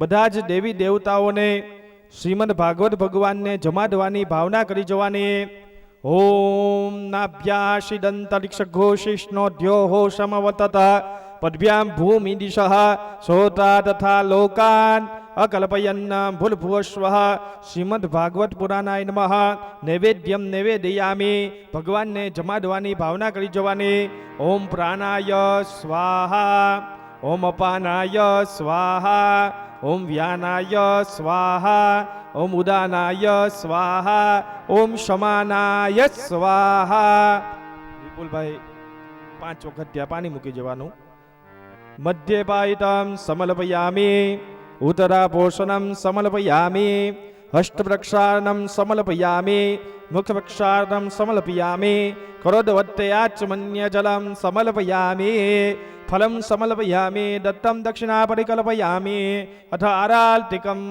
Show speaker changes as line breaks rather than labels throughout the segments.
બધા જ દેવી દેવતાઓને શ્રીમદ ભાગવત ભગવાનને જમાડવાની ભાવના કરી જવાની. ઓમ નાભ્યાશિદંતરિક્ષ ઘોષિષ્ણો દ્યોહો સમવતત પદ્ભ્યામ ભૂમિ દિશઃ સોતા તથા લોકાન અકલ્પયન્ન ભૂલભુવસ્વઃ. શ્રીમદ ભાગવત પુરાણાય નમઃ. નૈવેદ્યમ નૈવેદયામિ. ભગવાનને જમાડવાની ભાવના કરી જવાની. ઓમ પ્રાણાય સ્વાહા, ઓમ અપાનાય સ્વાહા, ઓમ વ્યાનાય સ્વાહા, ઓમ ઉદાનાય સ્વાહા, ઓમ શમાનાય સ્વાહા. વિપુલભાઈ 5 વખત ત્યાં પાણી મૂકી જવાનું. મધ્ય પાયિતમ સમલપયામિ, ઉત્તરા પોષણમ સમલપયામિ, હસ્ત પ્રક્ષાલનમ સમલપયામિ, મુખ પ્રક્ષાલનમ સમલપયામિ, કરોદવત્તયાચમન્ય જલમ સમલપયામિ, ફલમ સમલપયામિ, દત્તમ દક્ષિણા પરિકલ્પયામિ, અથ આરાલ્તિકમ.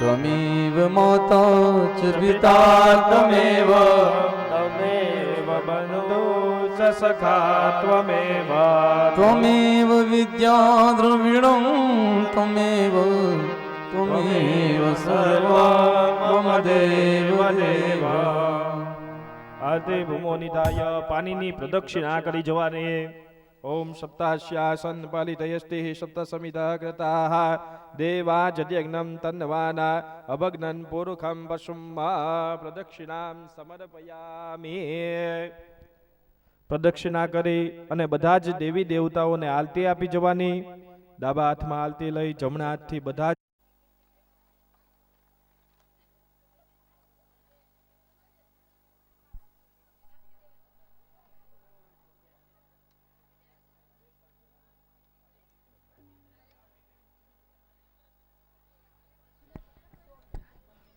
त्वमेव माता च पिता त्वमेव
बन्धु च सखा त्वमेव
त्वमेव विद्या द्रविणं त्वमेव सर्वं मम देव देव।
આતે ભૂમો નિધાય પાણીની પ્રદક્ષિણા કરી જવાની. ओम सप्तास्यासन पालितयस्ते सप्तसमिता कृताः देवा जद्यग्नं तन्वाना अभग्नं पुरुखं पशुम्मा प्रदक्षिणां समर्पयामि। પ્રદક્ષિણા કરી અને બધા જ દેવી દેવતાઓને આરતી આપી જવાની। ડાબા હાથમાં આરતી લઈ જમણા હાથથી બધા જ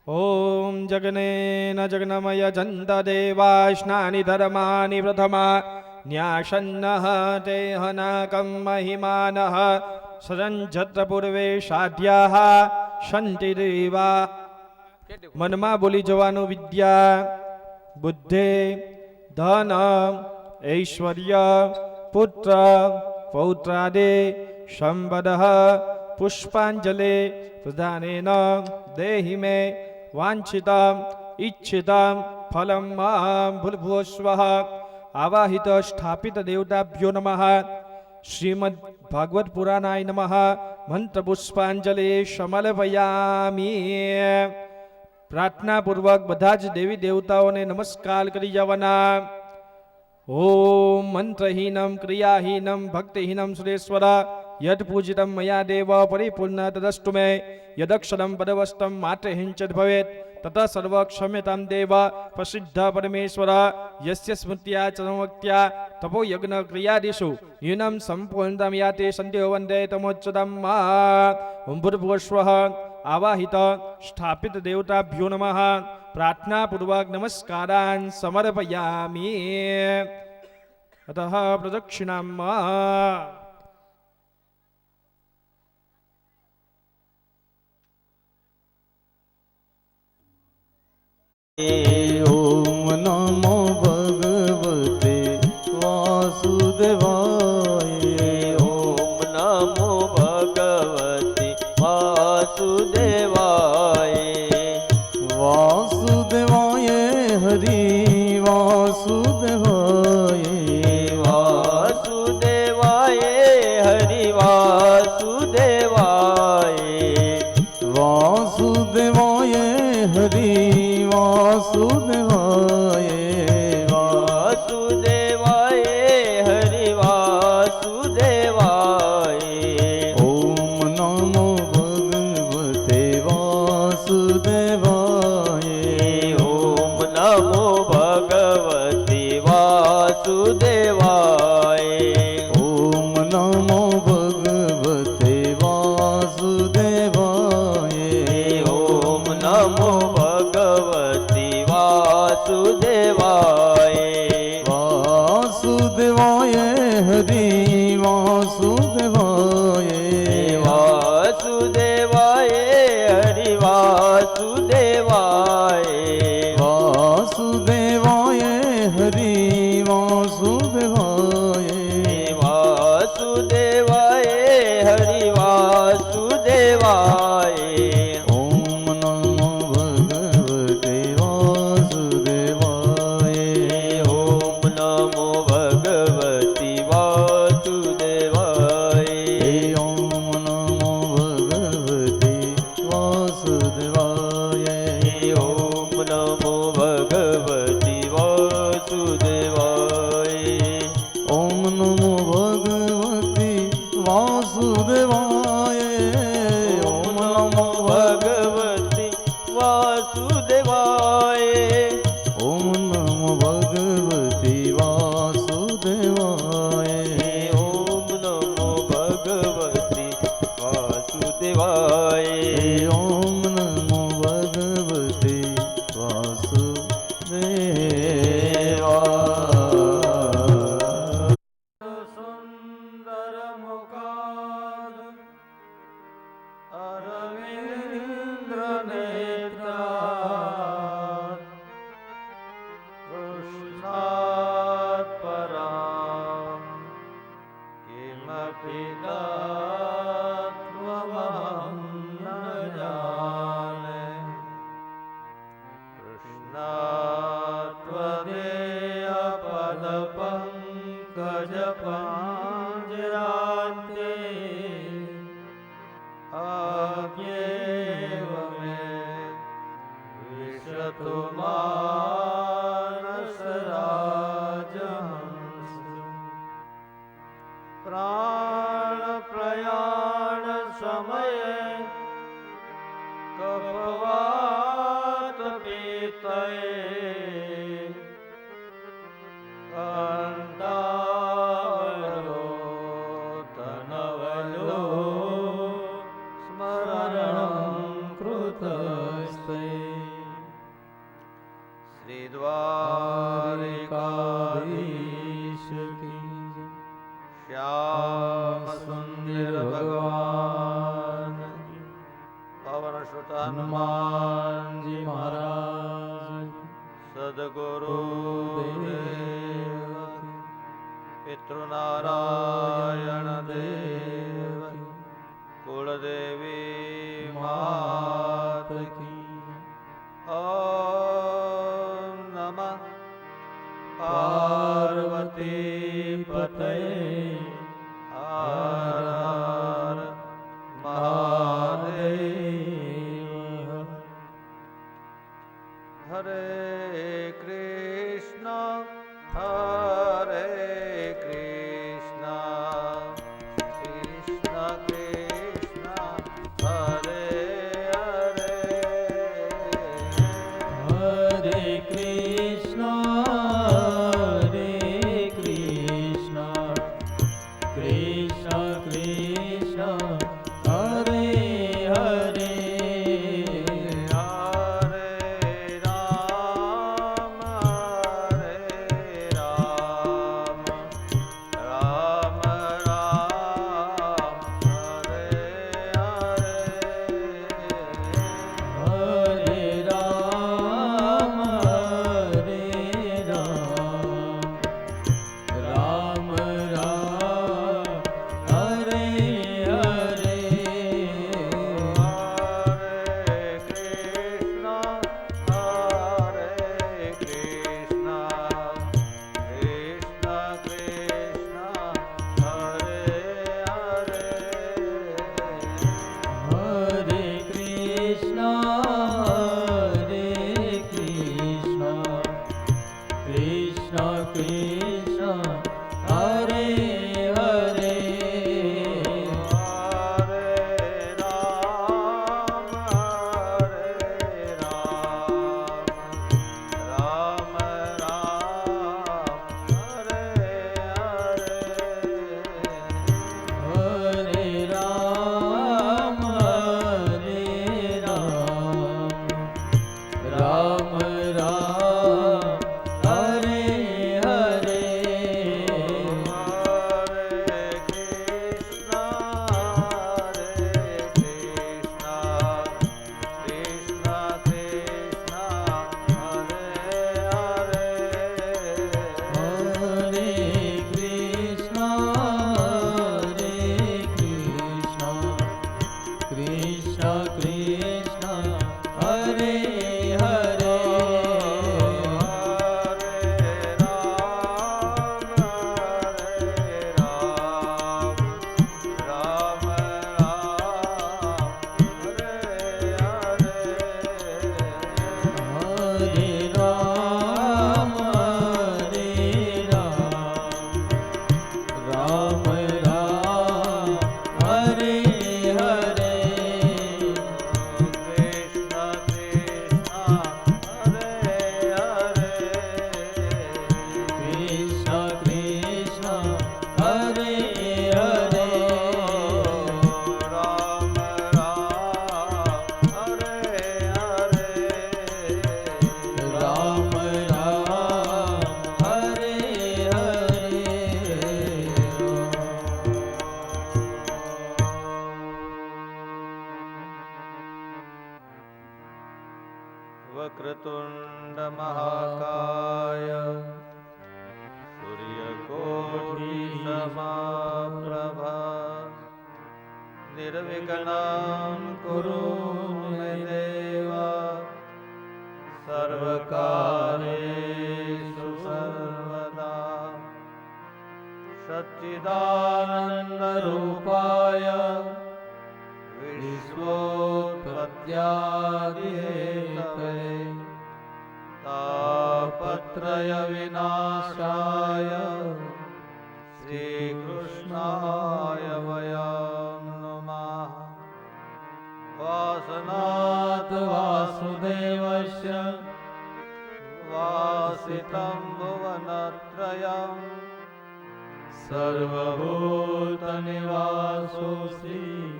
ओम जगनेन जगनमय जन्त देवाश्नानि धर्माणि प्रथमा न्यासन्नः ते हनाकं महिमानः सजञ्जत्र पूर्वे साध्याः सन्ति देवा। મનમાં બોલી જવાનું વિદ્યા બુદ્ધિ ધન ઐશ્વર્ય પુત્ર પૌત્રાદિ સંપદઃ પુષ્પાંજલિ પ્રદાનેન દેહિ મે વાંછિતમ ઇચ્છિતમ ફલમ માં ભૂર્ભુવસ્વઃ। આવાહિત સ્થાપિત દેવતાભ્યો નમઃ। શ્રીમદ ભાગવત પુરાણાય નમઃ। મંત્ર પુષ્પાંજલિ સમર્પયામિ। પ્રાર્થના પૂર્વક બધા જ દેવી દેવતાઓને નમસ્કાર કરી જવાના। ઓમ મંત્રહીનમ ક્રિયાહીનમ ભક્તિહીનમ સુરેશ્વર યદ પૂજિતમ મયા દેવ પરિપૂર્ણ તદસ્તુ મે યદક્ષરમ પદવસ્તમ માત્ર હિંચત ભવેત તત સર્વક્ષમ્યતામ દેવ પ્રસિદ્ધ પરમેશ્વર યસ્ય સ્મૃત્યા ચરમવક્ત્યા તપો યજ્ઞ ક્રિયાદિષુ ન્यूनं સંપૂર્ણતામ યાતે સંધ્યો વંદે તમોચ્ચતમ ઓમ ભૂર્ભુવસ્વઃ। આવાહિત સ્થાપિત દેવતાભ્યો નમઃ। પ્રાર્થના પૂર્વક નમસ્કારાન સમર્પયામિ। અતઃ પ્રદક્ષિણામ।
ओम नमो भगवते वासुदेवाय।
ओम नमो भगवते वासुदेवाय।
वासुदेवाय हरि वासुदेवाय।
वासुदेवाय हरि वासुदेवाय।
वासुदेवाय हरि वासुदेवाय।
वासुदेवाय हरि वासुदेवाय।
ओम नमो भगवते वासुदेवाय।
ओम नमो भगवते वासुदेवाय।
ओम नमो भगवते वासुदेवाय।
ओम नमो भगवते वासुदेवाय।
वासुदेवाय हरि वासुदेवाय।
वासुदेवाय हरि वासुदेवाय।
वासुदेवाय हरि वासुदेवाय।
वासुदेवाय हरि वासुदेवाय।
ओम नमो भगवते वासुदेवाय।
ओम नमो भगवते वासुदेवाय।
ओम नमो भगवते वासुदेवाय।
ओम नमो भगवते वासुदेवाय।
ओम नमो भगवते वासुदेवाय।
ओम नमो भगवते वासुदेवाय।
ओम नमो भगवते वासुदेवाय।
ओम नमो भगवते वासुदेवाय।
ओम नमो भगवते वासुदेवाय।
सुंदर मुखाद अरविंद नेत्रात् कृष्णात् परां किमपि तत्त्वमहं न जाने। कृष्णात् त्वदेयपदपङ्कजपाणि પ્રાણ પ્રયાણ સમયે કપવાત પીતય કંતાવલો તનવલો સ્મરણં
કૃતસ્તે
શ્રી દ્વારિકાધીશ શ્યામ સુંદર ભગવાન પવન સુત
હનુમાનજી મહારાજ
સદગુરુ દેવ પિતૃનારાયણ દેવ કુળદેવી માત કી ઓમ નમઃ પાર્વતી પતય હર હર મહાદેવ હરે કૃષ્ણ હરે કૃષ્ણ કૃષ્ણ કૃષ્ણ હરે હરે
હરે કૃષ્ણ કૃષ્ણ કૃષ્ણ હરે હરે
હરે રામ રામ રામ હરે હરે
હરે રામ રામ રામ હરે હરે
હરે કૃષ્ણ કૃષ્ણ કૃષ્ણ હરે હરે
હરે રામ રામ રામ હરે હરે
હરે રામ રામ રામ હરે હરે વક્રતુંડ મહાકાય સૂર્યકોટિ સમાપ્રભા નિર્વિઘ્नं કુરુ મે દેવ સર્વકાર્યેષુ સર્વદા સચ્ચિદાનંદરૂપાય વિશ્વોત્પત્યાદિહેતવે તાપત્રય વિનાશાય શ્રીકૃષ્ણાય સર્વભૂતનિવાસોऽસી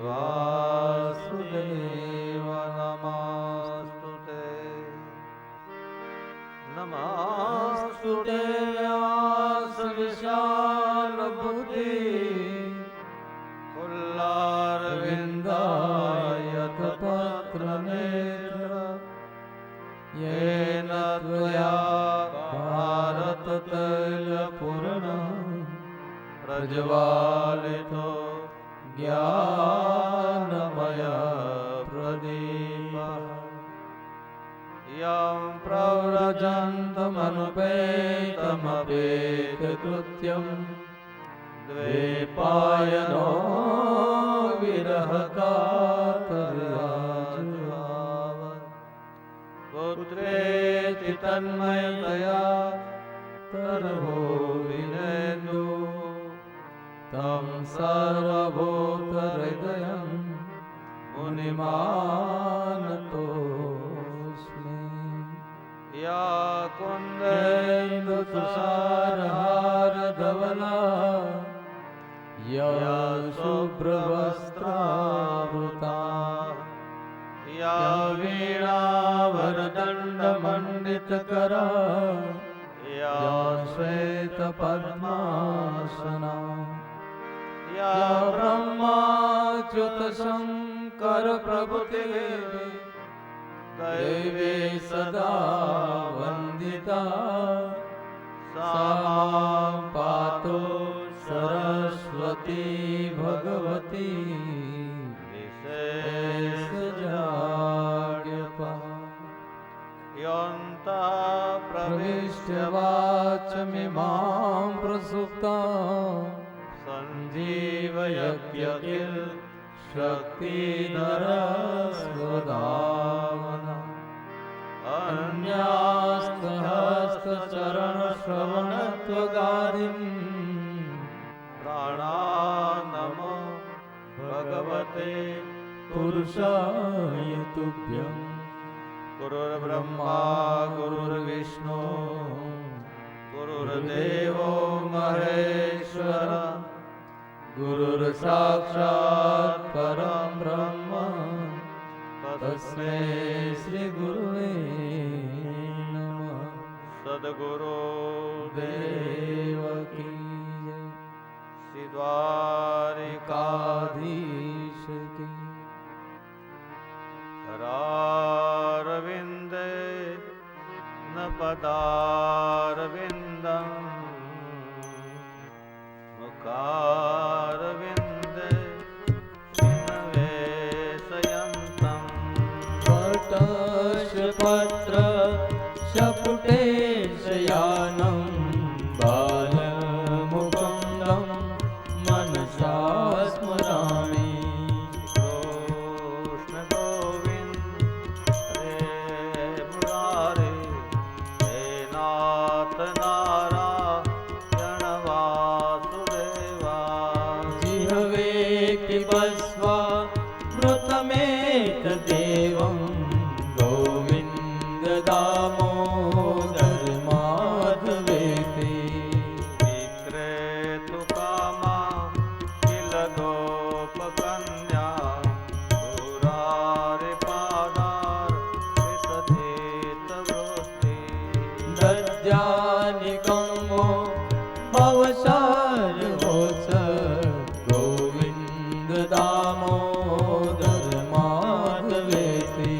વાસુદેવ નમસ્તુતે. નમસ્તુતે વ્યાસ વિશાલ બુદ્ધિ ફુલ્લારવિંદાયત પત્ર નેત્ર યેન ત્વયા ભારત તૈલપૂર્ણ પ્રજ્વાલિતો જ્ઞાનમય પ્રદીપ યં પ્રવ્રજन्तमनुपेतमपेतकृत्यं द्वैपायनो विरहकातर्याजुहाव पुत्रेति तन्मयतया तर्वो विनेन्दु तं सर्वभूतहृदयं मुनिमानतोऽस्मि. या कुन्देन्दुतुषारहारधवला या शुभ्रवस्त्रावृता या वीणावरदण्डमण्डितकरा या श्वेतपद्मासना या ब्रह्माच्युतशङ्कर प्रभृतिः दैवे सदा वन्दिता सा मां पातु सरस्वती भगवती विशेषजाड्यपा. योऽन्तः प्रविश्य वाचमिमां प्रसुप्तां सञ्जीवयत्यखिल शक्तिधरस्वधामना अन्यास्तहस्तचरणश्रवणत्वगादिं प्राणानमो भगवते पुरुषाय तुभ्यं. गुरुर्ब्रह्मा गुरुर्विष्णु गुरुर्देवो महेश्वर गुरुर्साक्षात् परं ब्रह्म तस्मै श्री गुरुवे नमः. सद्गुरु देव की जय. श्री द्वारिकाधीश की. करारविन्दे न पदारविन्दं मुखारविन्दे न वेशयन्तं. पटशपत्र शपुटे शयानं बालमुकुन्दं मनसा स्मरामि. कृष्ण गोविन्द हरे मुरारे हे नाथ नारायण वासुदेवा. जिह्वे पिबस्वा मृतमेतदेवं गोविन्द दामोदर माधवेति. विक्रेतु कामा किल गोपकन्या मुरारे पादार विसधेत वृत्ति. दद्यानिकम्मो भवसारवोच गोविन्द दामोदर माधवेति.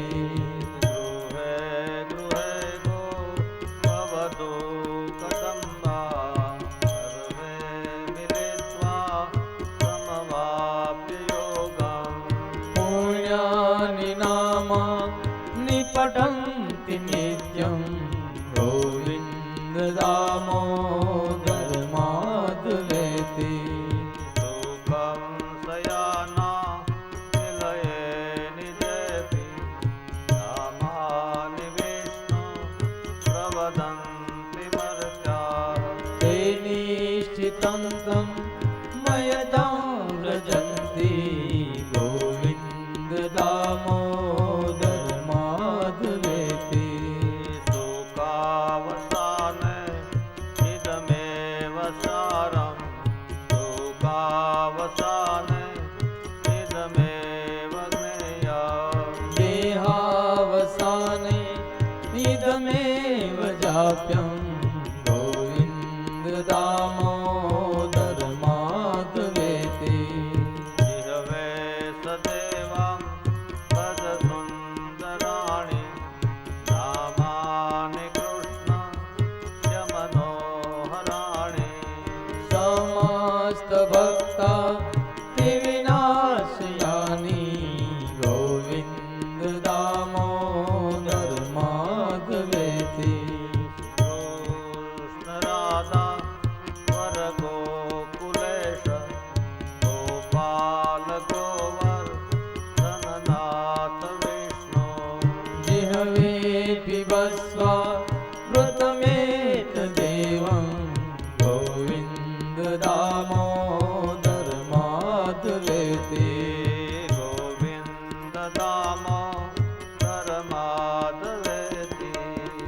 गृहे गृहे गो भवतु कदम्बा सर्वे मिलित्वा समवाप्य योगम्. पुण्यानि नामानि पठन्ति नित्यं गोविन्द दामोदर माधवेति. सुखं शयाना निलये निजेति नामानि विष्णु प्रवदन्ति मर्त्याः. ते निश्चितं तं मयतां व्रजन्ति गोविन्द दामोदर माधवेति. सुखावसाने इदमेव सा દેહાવસાને ઇદમેવ જ્ઞેયં
દેહાવસાને ઇદમેવ જાપ્યં ગોવિંદ દામોદર માધવેતિ
જીહવે સદેવં પદ સુંદરાણિ નામાનિ કૃષ્ણ મનોહરાણિ
સમસ્ત ભક્તા ત્રિવિનાશયાની ગોવિંદ દામોદર માધવેતિ
કૃષ્ણ રાધા વર ગોકુલેશ ગોપાલ ગોવર ધનનાથ વિષ્ણુ
जिह्वे पिबस्वा व्रतमेत देवं गोविन्द दामोदर माधवेति
ગોવિંદ દામોદર માધવેતિ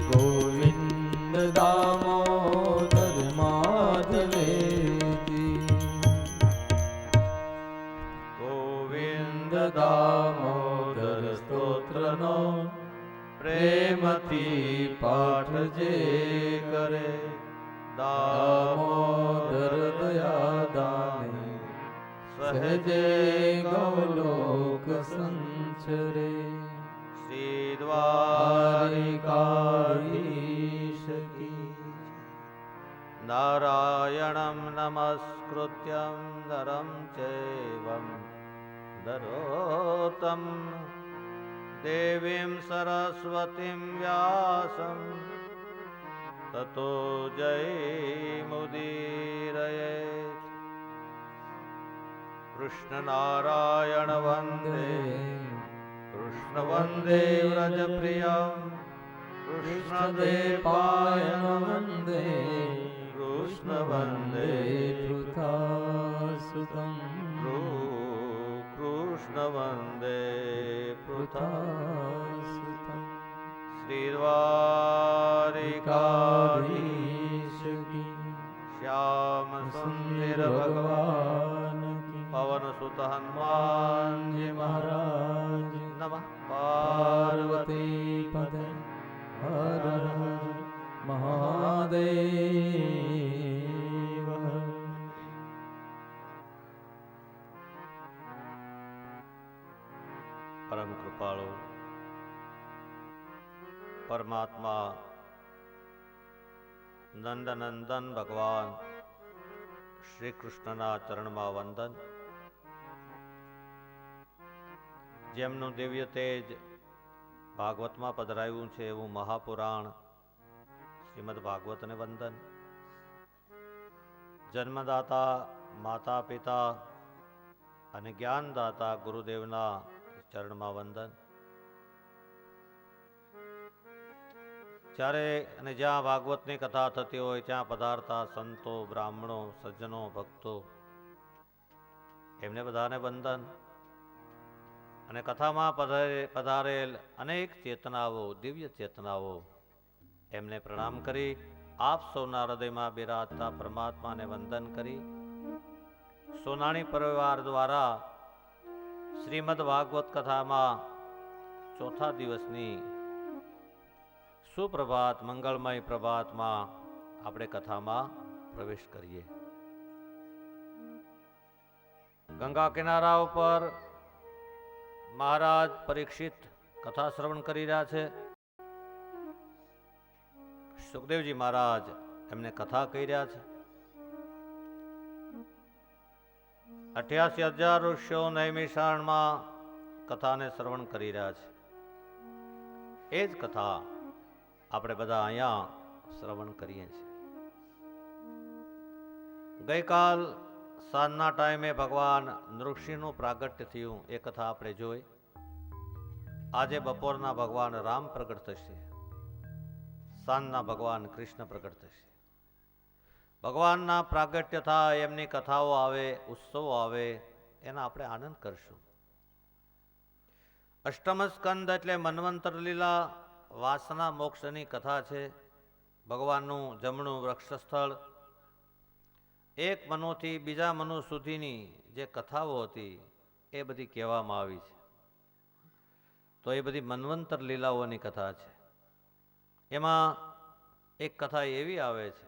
गोविन्द दामोदर माधवेति
ગોવિંદ
દામોદર સ્તોત્રનો પ્રેમથી પાઠ જે કરે દામોદર દયાદાને સહજે ગૌલોક સંચરે
શ્રી દ્વારિકાધીશ
કી
નારાયણં નમસ્કૃત્યં નરં ચૈવં નરોત્તમં દેવીં સરસ્વતીં વ્યાસં તતો જયમુદીરયેત કૃષ્ણનારાયણ વંદે કૃષ્ણ વંદે વ્રજપ્રિયં કૃષ્ણદેવપાયન વંદે કૃષ્ણ વંદે
પૃથાસુતં
કૃષ્ણ વંદે
પૃથાસુતં
શ્રી દ્વારિકાધીશ શ્યામ સુંદર ભગવાન પવન સુત હનુમાનજી મહારાજ નમઃ પાર્વતી
પાર્વતી પદે હર હર મહાદેવ
પરમ કૃપાળુ પરમાત્મા નંદનંદન ભગવાન શ્રી કૃષ્ણના ચરણમાં વંદન. જેમનું દિવ્ય તેજ ભાગવતમાં પધરાયું છે એવું મહાપુરાણ શ્રીમદ ભાગવતને વંદન. જન્મદાતા માતા પિતા અને જ્ઞાનદાતા ગુરુદેવના ચરણમાં વંદન. જ્યારે અને જ્યાં ભાગવતની કથા થતી હોય ત્યાં પધારતા સંતો, બ્રાહ્મણો, સજ્જનો, ભક્તો એમને બધાને વંદન. અને કથામાં પધારેલ અનેક ચેતનાઓ, દિવ્ય ચેતનાઓ એમને પ્રણામ કરી આપ સૌના હૃદયમાં બિરાજતા પરમાત્માને વંદન કરી સોનાણી પરિવાર દ્વારા શ્રીમદ ભાગવત કથામાં ચોથા દિવસની સુપ્રભાત મંગળમય પ્રભાતમાં આપણે કથામાં પ્રવેશ કરીએ. ગંગા કિનારા ઉપર મહારાજ પરીક્ષિત કથા શ્રવણ કરી રહ્યા છે. સુખદેવજી મહારાજ એમને કથા કહી રહ્યા છે. 88,000 ઋષિઓ નૈમિષારણમાં કથાને શ્રવણ કરી રહ્યા છે. એ જ કથા આપણે બધા અહીંયા શ્રવણ કરીએ છીએ. ગઈકાલ સાંજના ટાઈમે ભગવાન નૃસિંહનું પ્રાગટ્ય થયું એ કથા આપણે જોઈ. આજે બપોરના ભગવાન રામ પ્રગટ થશે, સાંજના ભગવાન કૃષ્ણ પ્રગટ થશે. ભગવાનના પ્રાગટ્ય થાય, એમની કથાઓ આવે, ઉત્સવો આવે, એના આપણે આનંદ કરશું. અષ્ટમ સ્કંદ એટલે મન્વંતર લીલા, વાસના મોક્ષની કથા છે. ભગવાનનું જમણું વૃક્ષ સ્થળ એક મનુથી બીજા મનુ સુધીની જે કથાઓ હતી એ બધી કહેવામાં આવી છે. તો એ બધી મન્વંતર લીલાઓની કથા છે. એમાં એક કથા એવી આવે છે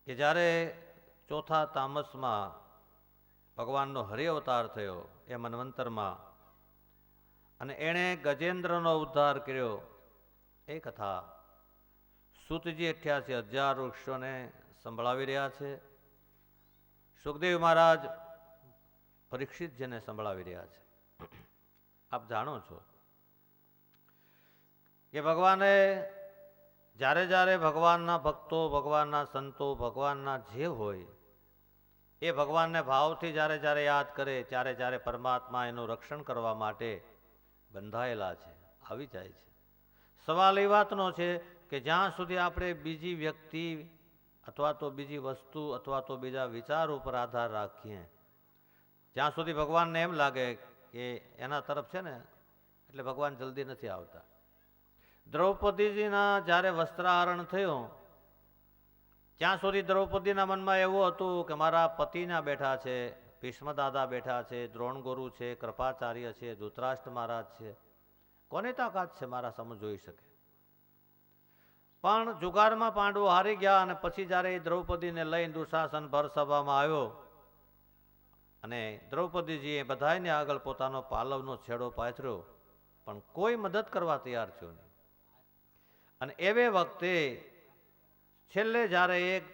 કે જ્યારે ચોથા તામસમાં ભગવાનનો હરિ અવતાર થયો એ મન્વંતરમાં, અને એણે ગજેન્દ્રનો ઉદ્ધાર કર્યો, એ કથા સૂતજી 88,000 વૃક્ષોને સંભળાવી રહ્યા છે. સુખદેવ મહારાજ પરીક્ષિતજીને સંભળાવી રહ્યા છે. આપ જાણો છો કે ભગવાને જ્યારે જ્યારે ભગવાનના ભક્તો, ભગવાનના સંતો, ભગવાનના જે હોય એ ભગવાનને ભાવથી જ્યારે જ્યારે યાદ કરે ત્યારે જ્યારે પરમાત્મા એનું રક્ષણ કરવા માટે બંધાયેલા છે, આવી જાય છે. સવાલ એ વાતનો છે કે જ્યાં સુધી આપણે બીજી વ્યક્તિ અથવા તો બીજી વસ્તુ અથવા તો બીજા વિચાર ઉપર આધાર રાખીએ, જ્યાં સુધી ભગવાનને એમ લાગે કે એના તરફ છે ને, એટલે ભગવાન જલ્દી નથી આવતા. દ્રૌપદીજીના જ્યારે વસ્ત્રાહરણ થયું ત્યાં સુધી દ્રૌપદીના મનમાં એવું હતું કે મારા પતિના બેઠા છે, ભીષ્મ દાદા બેઠા છે, દ્રોણગુરુ છે, કૃપાચાર્ય છે, ધૃતરાષ્ટ્ર મહારાજ છે, કોની તાકાત છે મારા સામે જોઈ શકે. પણ જુગારમાં પાંડવો હારી ગયા અને પછી જ્યારે એ દ્રૌપદીને લઈને દુશાસન ભર સભામાં આવ્યો અને દ્રૌપદીજીએ બધાને આગળ પોતાનો પાલવનો છેડો પાથર્યો, પણ કોઈ મદદ કરવા તૈયાર થયો નહીં. અને એવે વખતે છેલ્લે જ્યારે એક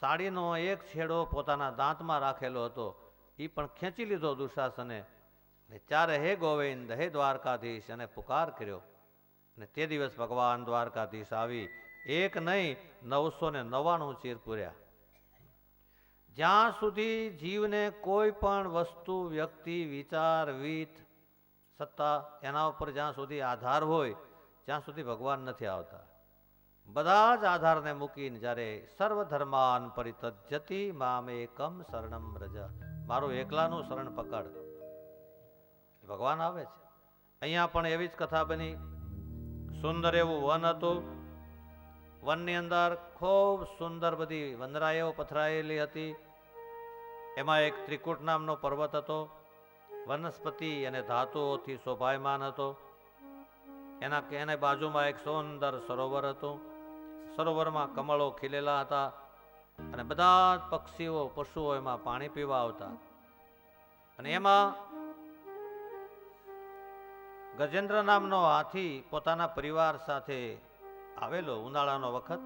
સાડીનો એક છેડો પોતાના દાંતમાં રાખેલો હતો એ પણ ખેંચી લીધો દુશાસને, ત્યારે હે ગોવિંદ, હે દ્વારકાધીશ અને પુકાર કર્યો. અને તે દિવસ ભગવાન દ્વારકાધીશ આવી એક નહીં 999 ચીર પૂર્યા. જ્યાં સુધી જીવને કોઈ પણ વસ્તુ, વ્યક્તિ, વિચાર, વિત, સત્તા એના ઉપર જ્યાં સુધી આધાર હોય ત્યાં સુધી ભગવાન નથી આવતા. બધા જ આધારને મૂકીને જ્યારે સર્વધર્માન પરિત્યજતી મામેકમ શરણમ વ્રજ, મારું એકલાનું શરણ પકડ, ભગવાન આવે છે. અહીંયા પણ એવી જ કથા બની. સુંદર એવું વન હતું. વનની અંદર ખૂબ સુંદર બધી વનરાઈઓ પથરાયેલી હતી. એમાં એક ત્રિકૂટ નામનો પર્વત હતો. વનસ્પતિ અને ધાતુઓથી શોભાયમાન હતો. એના બાજુમાં એક સુંદર સરોવર હતું. સરોવરમાં કમળો ખીલેલા હતા અને બધા જ પક્ષીઓ, પશુઓ એમાં પાણી પીવા આવતા. અને એમાં ગજેન્દ્ર નામનો હાથી પોતાના પરિવાર સાથે આવેલો. ઉનાળાનો વખત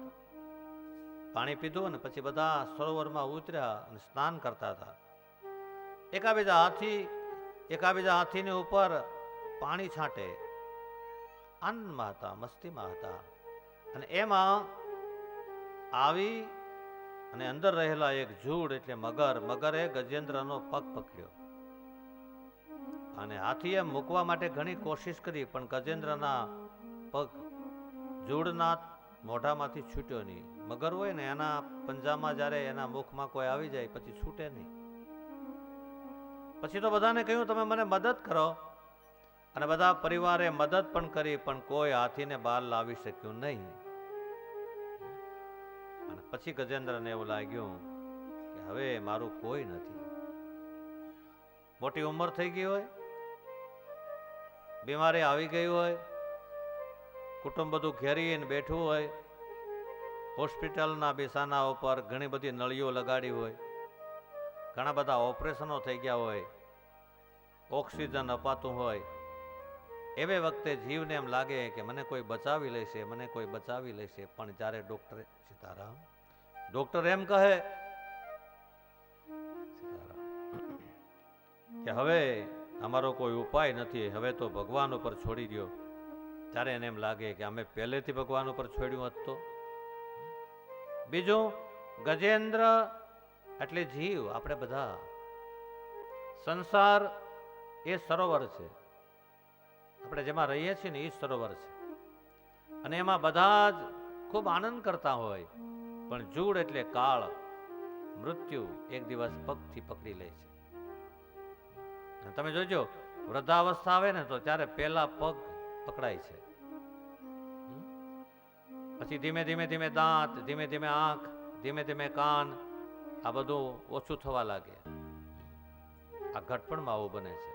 પાણી પીધું અને પછી બધા સરોવરમાં ઉતર્યા અને સ્નાન કરતા હતા. એકાબીજા હાથીની ઉપર પાણી છાંટે, આનંદમાં હતા, મસ્તીમાં હતા. અને એમાં આવી અને અંદર રહેલા એક જૂડ એટલે મગરે ગજેન્દ્રનો પગ પકડ્યો અને હાથીએ મૂકવા માટે ઘણી કોશિશ કરી, પણ ગજેન્દ્રના પગ જૂડના મોઢામાંથી છૂટ્યો નહીં. મગર હોય ને એના પંજામાં જ્યારે એના મુખમાં કોઈ આવી જાય પછી છૂટે નહીં. પછી તો બધાને કહ્યું તમે મને મદદ કરો, અને બધા પરિવારે મદદ પણ કરી, પણ કોઈ હાથીને બહાર લાવી શક્યું નહીં. અને પછી ગજેન્દ્રને એવું લાગ્યું કે હવે મારું કોઈ નથી. મોટી ઉંમર થઈ ગઈ હોય, બીમારી આવી ગઈ હોય, કુટુંબ બધું ઘેરીને બેઠું હોય, હોસ્પિટલના બેસાના ઉપર ઘણી બધી નળીઓ લગાડી હોય, ઘણા બધા ઓપરેશનો થઈ ગયા હોય, ઓક્સિજન અપાતું હોય, એવે વખતે જીવને એમ લાગે કે મને કોઈ બચાવી લેશે, મને કોઈ બચાવી લેશે. પણ જ્યારે ડોક્ટર એમ કહે કે હવે અમારો કોઈ ઉપાય નથી, હવે તો ભગવાન ઉપર છોડી દો, ત્યારે એને એમ લાગે કે અમે પહેલેથી ભગવાન ઉપર છોડ્યું હોત તો. બીજું, ગજેન્દ્ર એટલે જીવ, આપણે બધા. સંસાર એ સરોવર છે, આપણે જેમાં રહીએ છીએ ને એ સરોવર છે, અને એમાં બધા જ ખૂબ આનંદ કરતા હોય. પણ જૂડ એટલે કાળ, મૃત્યુ એક દિવસ પગથી પકડી લે છે. અને તમે જોજો, વૃદ્ધાવસ્થા આવે ને તો ત્યારે પહેલા પગ પકડાય છે, પછી ધીમે ધીમે દાંત, ધીમે ધીમે આંખ, ધીમે ધીમે કાન, આ બધું ઓછું થવા લાગે. આ ઘટપણમાં આવું બને છે.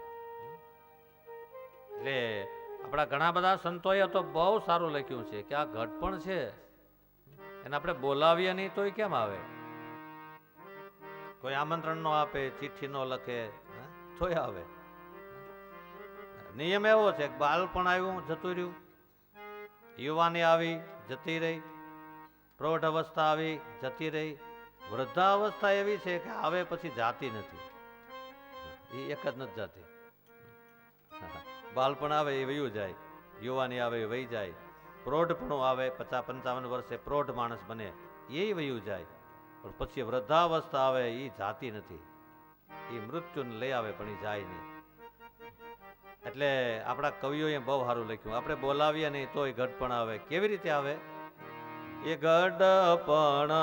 એટલે આપણા ઘણા બધા સંતોએ તો બહુ સારું લખ્યું છે કે આ ઘટપણ છે એને આપણે બોલાવીએ નહીં તોય કેમ આવે? કોઈ આમંત્રણ નો આપે, ચિઠ્ઠી નો લખે, તોય આવે. નિયમ એવો છે કે બાળપણ આવ્યું જતું રહ્યું, યુવાની આવી જતી રહી, પ્રૌઢ અવસ્થા આવી જતી રહી, વૃદ્ધાવસ્થા એવી છે કે આવે પછી જાતી નથી. એ એક જ નથી જાતી. બાળપણ આવે એ વયું જાય, યુવાની આવે એ વહી જાય, પ્રૌઢપણું આવે 50-55 વર્ષે પ્રૌઢ માણસ બને એ વયું જાય, પણ પછી વૃદ્ધાવસ્થા આવે એ જાતી નથી. એ મૃત્યુને લઈ આવે પણ એ જાય નહીં. એટલે આપણા કવિઓએ બહુ સારું લખ્યું. આપણે બોલાવીએ નહીં તોય ઘડપણ આવે. કેવી રીતે આવે? એ ગડપણ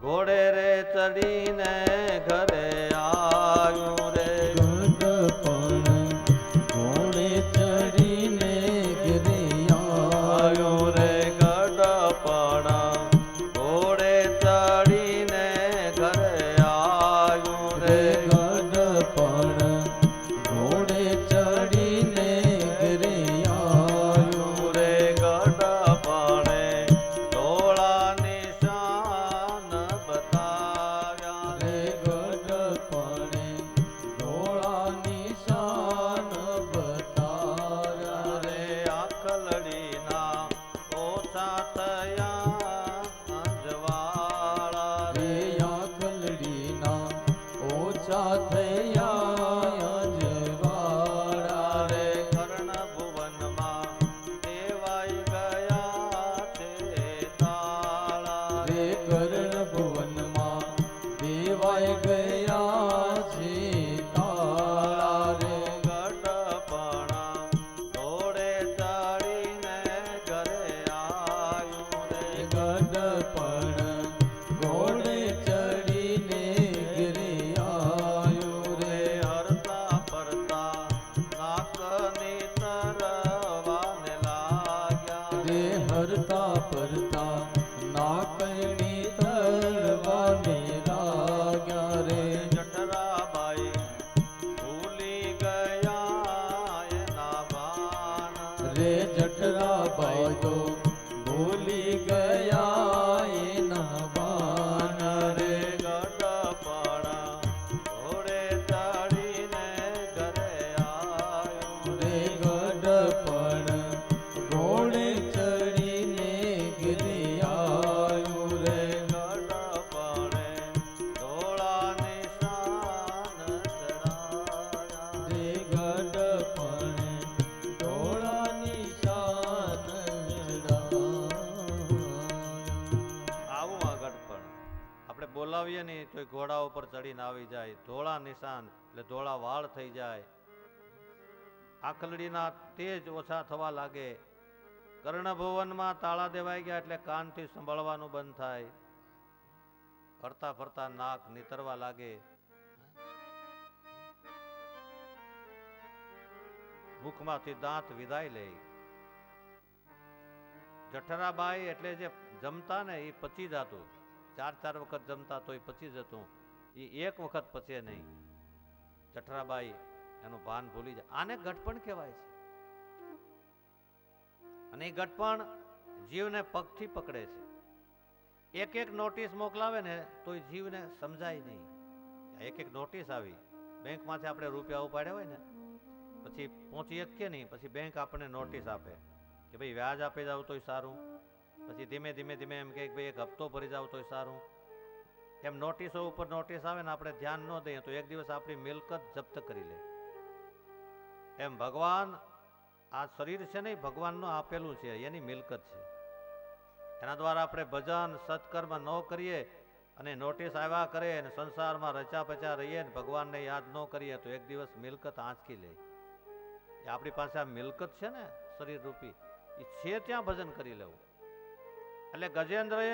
ઘોડે રે ચડીને ઘરે આવ્યું રે.
ગડપણ ઘોડે ચડીને ઘરે
આવ્યું રે. ગડપણ ઘોડે ચડીને ઘરે આવ્યું રે.
ગડપણ ઘોડે ચડીને ઘરે આવ્યું
રે. ગડપણે ધોળા નિશાન બતાવ્યા
રે. ગડપણે ધોળા નિશાન બતાવ્યા
રે. આખલડીના ઓછા થયા અંજવાળા
રે. આખલડીના ઓછા થયા અજવાળા
રે. કર્ણ ભુવનમાં દેવાઈ ગયા છે તાળા
રે. કર્ણ ભુવનમાં દેવાય ગયા છે તાળા રે.
ગડપણા ઘોડે ચડીને ઘરે આવ્યું રે.
ગડપણ ઘોડે ચડીને ઘરે આવ્યું રે.
હરતા ફરતા નાકની તરવાને લાગ્યા
રે. હરતા ફરતા નાકની તરવાને લાગ્યા રે.
જઠરાબાઈ ભૂલી ગયા એના ભાન
રે. જઠરાબાઈ તો ભૂલી ગયા એના બાન રે.
ગડપણા ઘોડે ચડીને ઘરે આવ્યું
રે. ગડપણ ઘોડે ચડીને ઘરે આવ્યું રે.
ગડપણે ધોળા નિશાન ચડાયા
રે. ગડપણે ધોળા નિશાન ચડાવ્યા.
આવું આ ગડપણ આપણે બોલાવીએ નહીં તો ઘોડા ઉપર ચડીને આવી જાય. ધોળા નિશાન એટલે ધોળા વાળ થઈ જાય. આખલડીના તેજ ઓછા થવા લાગે. કર્ણભુવનમાં તાળા દેવાઈ ગયા એટલે કાનથી સંભળવાનું બંધ થાય. ફરતા ફરતા નાક નીતરવા લાગે. મુખમાંથી દાંત વિદાય લે. જઠરાબાઈ એટલે જે જમતા ને એ પચી જતું. 4 વખત જમતા તો એ પચી જતું. એ એક વખત પચે નહીં. જઠરાબાઈ એનું ભાન ભૂલી જાય. આને ગટપણ કહેવાય છે. અને એ ગટપણ જીવને પગથી પકડે છે. એક નોટિસ મોકલાવે ને તો એ જીવને સમજાય નહીં. એક નોટિસ આવી બેંકમાંથી આપણે રૂપિયા ઉપાડ્યા હોય ને પછી પહોંચી શકીએ નહીં, પછી બેંક આપણને નોટિસ આપે કે ભાઈ વ્યાજ આપી જાવ તોય સારું, પછી ધીમે ધીમે એમ કે ભાઈ એક હપ્તો ભરી જાવ તોય સારું. એમ નોટિસો ઉપર નોટિસ આવે ને આપણે ધ્યાન ન દઈએ તો એક દિવસ આપણી મિલકત જપ્ત કરી લે. એમ ભગવાન આ શરીર છે ને ભગવાનનું આપેલું છે, એની મિલકત છે. એના દ્વારા આપણે ભજન સત્કર્મ ન કરીએ અને નોટિસ આવ્યા કરે અને સંસારમાં રચા પચા રહીએ ને ભગવાનને યાદ ન કરીએ તો એક દિવસ મિલકત આંચકી લે. એ આપણી પાસે આ મિલકત છે ને શરીર રૂપી, એ છે ત્યાં ભજન કરી લેવું. એટલે ગજેન્દ્રએ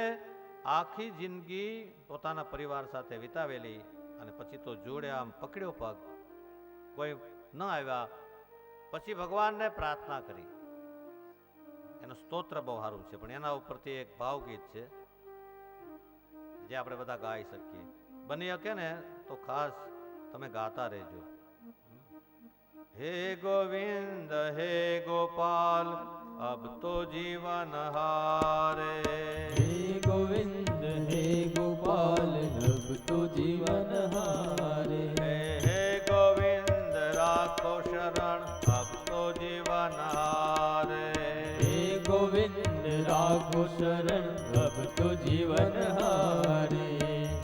આખી જિંદગી પોતાના પરિવાર સાથે વિતાવેલી અને પછી તો જોડે આમ પકડ્યો પગ, કોઈ ન આવ્યા પછી ભગવાનને પ્રાર્થના કરી. એનું સ્તોત્ર બહુ સારું છે, પણ એના ઉપરથી એક ભાવગીત છે જે આપણે બધા ગાઈ શકીએ. બની શકે ને તો ખાસ તમે ગાતા રહેજો. હે ગોવિંદ હે ગોપાલ અબ તો જીવન હારે.
હે ગોવિંદ હે ગોપાલ અબ તો જીવન હારે.
હે ગોવિંદ રાખો શરણ અબ તો જીવન હારે.
હે ગોવિંદ રાખો શરણ અબ તો જીવન હારે.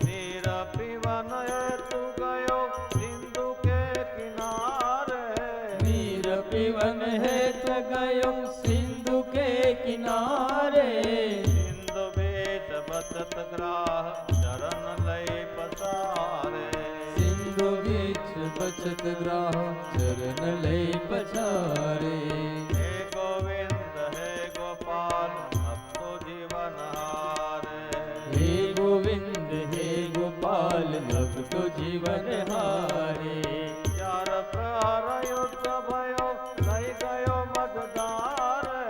નીર પીવન હેતુ ગયો સિંધુ કે કિનારે.
નીર પીવન હેત ગયો સિંધુ કે કિનારે.
સિંધુ બીચ બચત ગ્રાહ ચરણ લઈ પસારે.
સિંધુ બીચ બચત ગ્રાહ ચરણ લઈ પછારે.
હે ગોવિંદ હે ગોપાલ અબ તો જીવન હારે.
હે ગોવિંદ હે ગોપાલ અબ તો જીવન હારે.
ચાર પ્રહર યુદ્ધ ભયો લઈ ગયો મજદારે.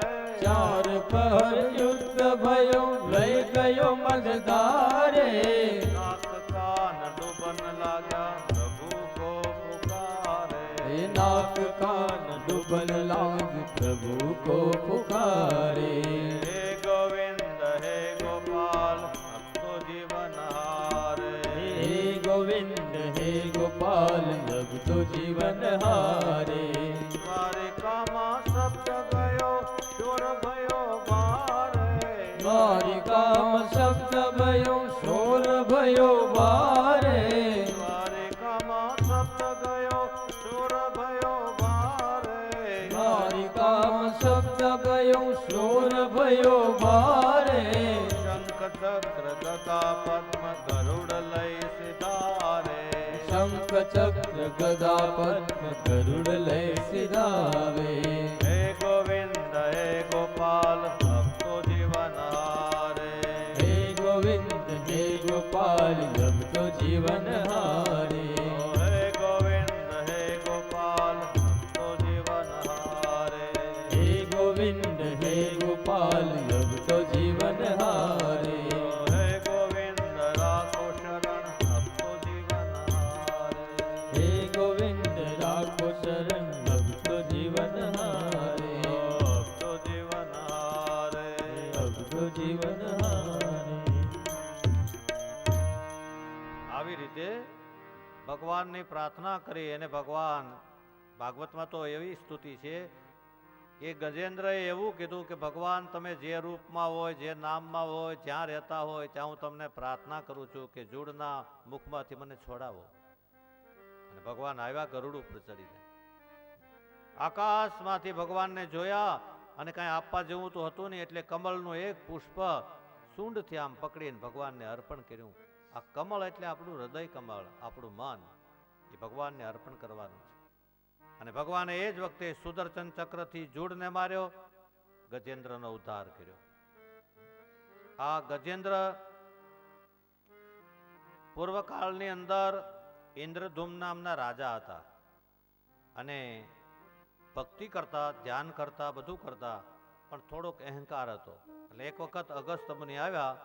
ચાર પહર યુદ્ધ ભયો લઈ ગયો મજદારે.
નાક કાન ડૂબન લાગ્યા પ્રભુ કો પુકારે.
હે નાક કાન ડૂબન લાગ પ્રભુ કો પુકારે.
હે ગોવિંદ હે ગોપાલ અબ તો જીવન હારે.
હે ગોવિંદ હે ગોપાલ અબ તો જીવન હારે.
દ્વારિકામાં શબ્દ ગયો શોર ભયો ભારે.
દ્વારિકામ શબ્દ ભયો શોર ભયો બારે.
દ્વારિકામાં શબ્દ ગયો શોર ભયો ભારે.
દ્વારિકામ શબ્દ ગયો શોર ભયો બારે.
શંખ ચક્ર ગદા પદ્મ ગરુડ લઈ સિધારે.
શંખ ચક્ર ગદા પદ્મ ગરુડ લઈ સિધાવે.
હે ગોવિંદ હે ગોપાલ અબ તો જીવન હારે.
હે ગોવિંદ હે ગોપાલ અબ તો જીવન હારે.
હે ગોવિંદ હે ગોપાલ અબ તો જીવન હારે.
હે ગોવિંદ હે ગોપાલ અબ તો જીવન હારે.
હે ગોવિંદ રાખો શરણ અબ તો જીવન હારે.
હે ગોવિંદ રાખો શરણ અબ તો જીવન હારે.
અબ તો જીવન હારે.
અબ તો જીવન હારે.
આવી રીતે ભગવાનની પ્રાર્થના કરી અને ભગવાન ભાગવતમાં તો એવી સ્તુતિ છે કે ગજેન્દ્રએ એવું કીધું કે ભગવાન તમે જે રૂપમાં હોય જે નામમાં હોય જ્યાં રહેતા હોય ત્યાં હું તમને પ્રાર્થના કરું છું કે જૂડના મુખમાંથી મને છોડાવો. અને ભગવાન આવ્યા ગરુડ ઉપર ચડીને આકાશમાંથી ભગવાનને જોયા અને કાંઈ આપવા જેવું તો હતું નહીં એટલે કમળનું એક પુષ્પ સૂંઢથી આમ પકડીને ભગવાનને અર્પણ કર્યું. આ કમળ એટલે આપણું હૃદય કમળ, આપણું મન, એ ભગવાનને અર્પણ કરવાનું છે. અને ભગવાને એ જ વખતે સુદર્શન ચક્રથી જૂડને માર્યો, ગજેન્દ્રનો ઉદ્ધાર કર્યો. આ ગજેન્દ્ર પૂર્વકાળની અંદર ઇન્દ્રધૂમ નામના રાજા હતા અને ભક્તિ કરતા, ધ્યાન કરતા, બધું કરતા, પણ થોડોક અહંકાર હતો. એટલે એક વખત અગસ્ત્ય મુનિ આવ્યા,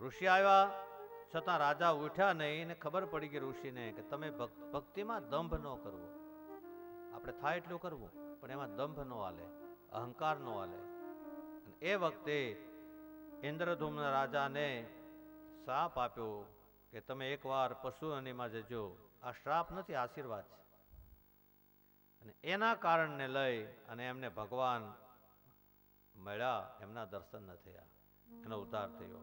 ઋષિ આવ્યા, છતાં રાજા ઉઠ્યા નહીં. એને ખબર પડી ગઈ ઋષિને કે તમે ભક્તિમાં દંભ ન કરવો, આપણે થાય એટલું કરવું, પણ એમાં દંભ ન હાલે, અહંકાર ન હાલે. એ વખતે ઇન્દ્રધૂમના રાજાને શ્રાપ આપ્યો કે તમે એકવાર પશુ યોનિમાં જજો. આ શ્રાપ નથી, આશીર્વાદ છે. અને એના કારણને લઈ અને એમને ભગવાન મળ્યા, એમના દર્શન ન થયા, એનો ઉદ્ધાર થયો.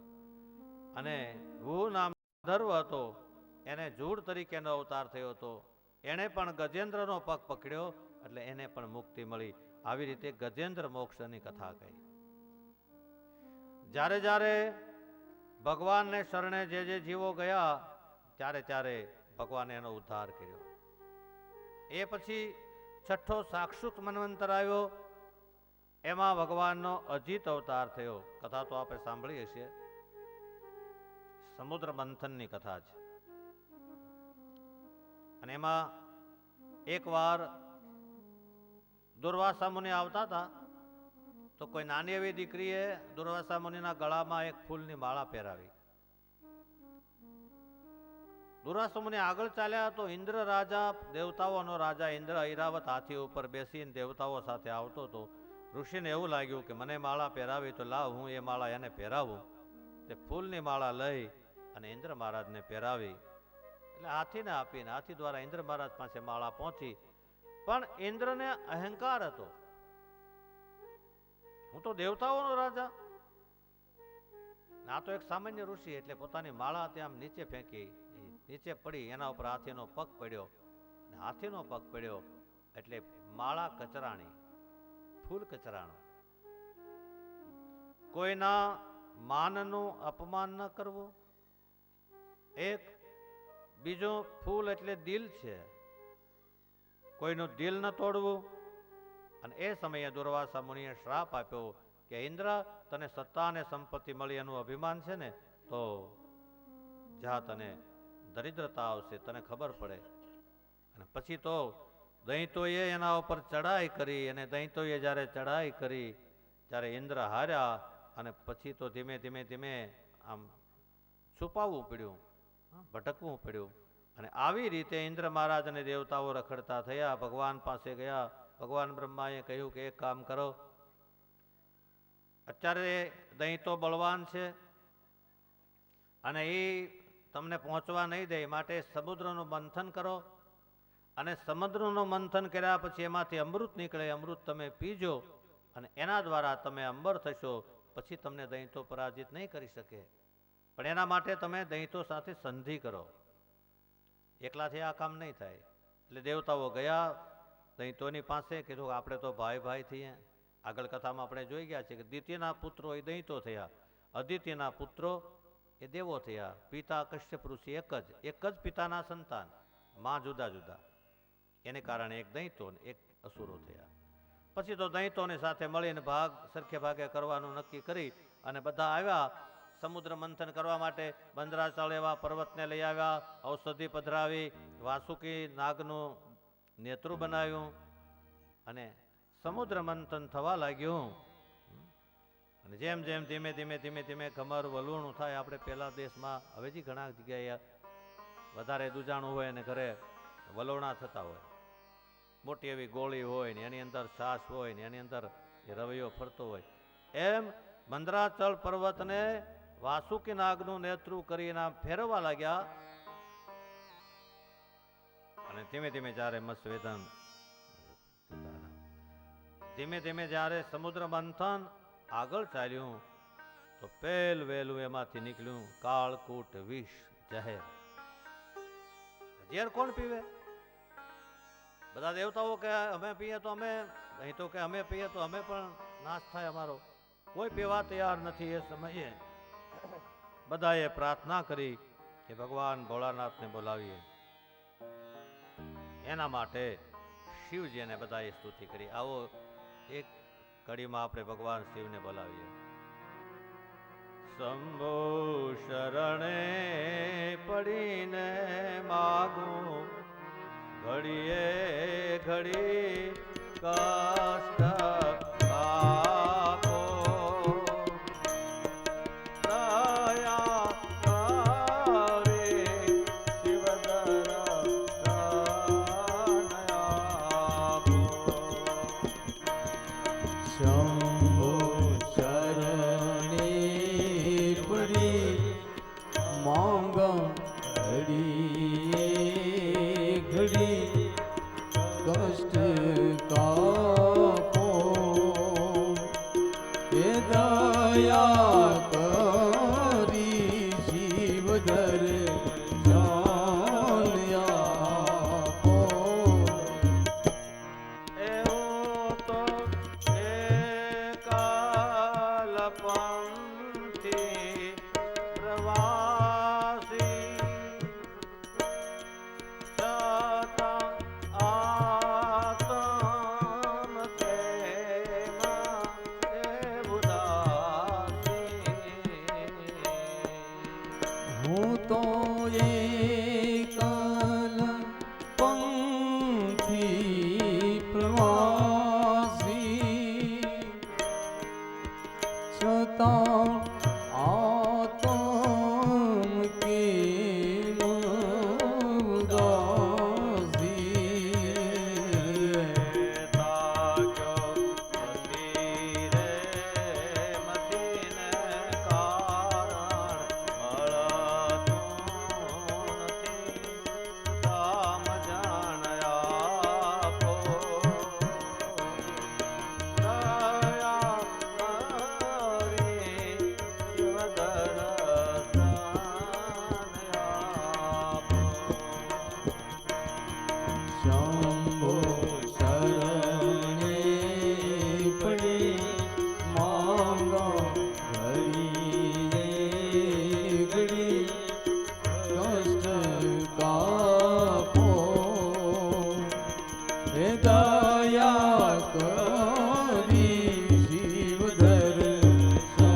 અને ભૂ નામ ધર્વ હતો, એને જૂડ તરીકેનો અવતાર થયો હતો. એણે પણ ગજેન્દ્રનો પગ પકડ્યો એટલે એને પણ મુક્તિ મળી. આવી રીતે ગજેન્દ્ર મોક્ષની કથા કહી. જ્યારે જ્યારે ભગવાનને શરણે જે જે જીવો ગયા ત્યારે ત્યારે ભગવાને એનો ઉદ્ધાર કર્યો. એ પછી છઠ્ઠો સાક્ષુત મન્વંતર આવ્યો, એમાં ભગવાનનો અજીત અવતાર થયો. કથા તો આપણે સાંભળી હશે, સમુદ્ર મંથનની કથા છે. અને એમાં એક વાર દુર્વાસા મુનિ આવતા હતા તો કોઈ નાની એવી દીકરીએ દુર્વાસા મુનિના ગળામાં એક ફૂલની માળા પહેરાવી દુરાસા મુનિ આગળ ચાલ્યા તો ઇન્દ્ર રાજા, દેવતાઓનો રાજા ઇન્દ્ર ઐરાવત હાથી ઉપર બેસીને દેવતાઓ સાથે આવતો હતો. ઋષિને એવું લાગ્યું કે મને માળા પહેરાવી તો લાવ હું એ માળા એને પહેરાવું. તે ફૂલની માળા લઈ અને ઇન્દ્ર મહારાજને પહેરાવી. એટલે હાથીને આપીને હાથી દ્વારા ઇન્દ્ર મહારાજ પાસે માળા પહોંચી. પણ ઇન્દ્રને અહંકાર હતો, હું તો દેવતાઓનો રાજા. આ તો એક સામાન્ય ઋષિ, એટલે પોતાની માળા ત્યાં નીચે ફેંકી, નીચે પડી, એના ઉપર હાથીનો પગ પડ્યો. હાથીનો પગ પડ્યો એટલે માળા કચરાણી, ફૂલ કચરાણું. કોઈના માનનું અપમાન ન કરવું. એક બીજો, ફૂલ એટલે દિલ છે, કોઈનું દિલ ન તોડવું. અને એ સમયે દુર્વાસા મુનિએ શ્રાપ આપ્યો કે ઇન્દ્ર, તને સત્તા અને સંપત્તિ મળી એનું અભિમાન છે ને, તો જા, તને દરિદ્રતા આવશે, તને ખબર પડે. અને પછી તો દૈત્યોએ એના ઉપર ચડાઈ કરી, અને દૈત્યોએ જ્યારે ચડાઈ કરી ત્યારે ઇન્દ્ર હાર્યા. અને પછી તો ધીમે ધીમે ધીમે આમ છુપાવવું પડ્યું, ભટકવું પડ્યું. અને આવી રીતે ઇન્દ્ર મહારાજ અને દેવતાઓ રખડતા થયા. ભગવાન પાસે ગયા. ભગવાન બ્રહ્માએ કહ્યું કે એક કામ કરો, અત્યારે દૈતો બળવાન છે અને એ તમને પહોંચવા નહીં દે, માટે સમુદ્રનું મંથન કરો. અને સમુદ્રનું મંથન કર્યા પછી એમાંથી અમૃત નીકળે, અમૃત તમે પીજો અને એના દ્વારા તમે અંબર થશો. પછી તમને દૈતો પરાજિત નહીં કરી શકે. પણ એના માટે તમે દૈતો સાથે સંધિ કરો, એકલાથી આ કામ નહીં થાય. એટલે દેવતાઓ ગયા દૈતોની પાસે, કીધું આપણે તો ભાઈ ભાઈ થઈએ. આગળ કથામાં આપણે જોઈ ગયા છે કે દ્વિતીયના પુત્રો એ દૈતો થયા, અદિત્યના પુત્રો એ દેવો થયા. પિતા કશ્યપ ઋષિ એક જ પિતાના સંતાન, માં જુદા જુદા. એને કારણે એક દૈતો ને એક અસુરો થયા. પછી તો દૈતોની સાથે મળીને ભાગ સરખે ભાગે કરવાનું નક્કી કરી અને બધા આવ્યા સમુદ્ર મંથન કરવા માટે. બંદરાચળ એવા પર્વતને લઈ આવ્યા, ઔષધિ પધરાવી, વાસુકી નાગનું નેત્રું બનાવ્યું અને સમુદ્ર મંથન થવા લાગ્યું. અને જેમ જેમ ધીમે ધીમે ધીમે ધીમે ઘમર વલૂણું થાય, આપણે પેલા દેશમાં હવેજી ઘણા જગ્યાએ વધારે દુજાણું હોય અને ઘરે વલોણા થતા હોય, મોટી એવી ગોળી હોય ને એની અંદર છાશ હોય ને એની અંદર એ રવૈયો ફરતો હોય. એમ મંદરાચળ પર્વતને વાસુકી નાગનું નેતૃત્વ કરીને ફેરવવા લાગ્યા. અને ધીમે ધીમે જ્યારે મત્સ્યવેદન, ધીમે ધીમે જ્યારે સમુદ્ર મંથન આગળ ચાલ્યું તો વહેલું એમાંથી નીકળ્યું કાળકૂટ વિષ ઝેર. ઝેર કોણ પીવે? બધા દેવતાઓ કે અમે પીએ તો અમે, અહીં તો કે અમે પીએ તો અમે પણ નાશ થાય અમારો. કોઈ પીવા તૈયાર નથી. એ સમયે બધાએ પ્રાર્થના કરી કે ભગવાન ભોળાનાથને બોલાવીએ. એના માટે શિવજીને બધાએ સ્તુતિ કરી. આવો એક કડીમાં આપણે ભગવાન શિવને બોલાવીએ. શંભો શરણે પડીને માગું, ઘડીએ ઘડી કષ્ટ આપો. દયા કરે શિવદર આપો.
શંભો શરણે પડી માંગમ, ઘડીએ ઘડી કષ્ટ કા આપો હે દયા કરી શિવ દર્શન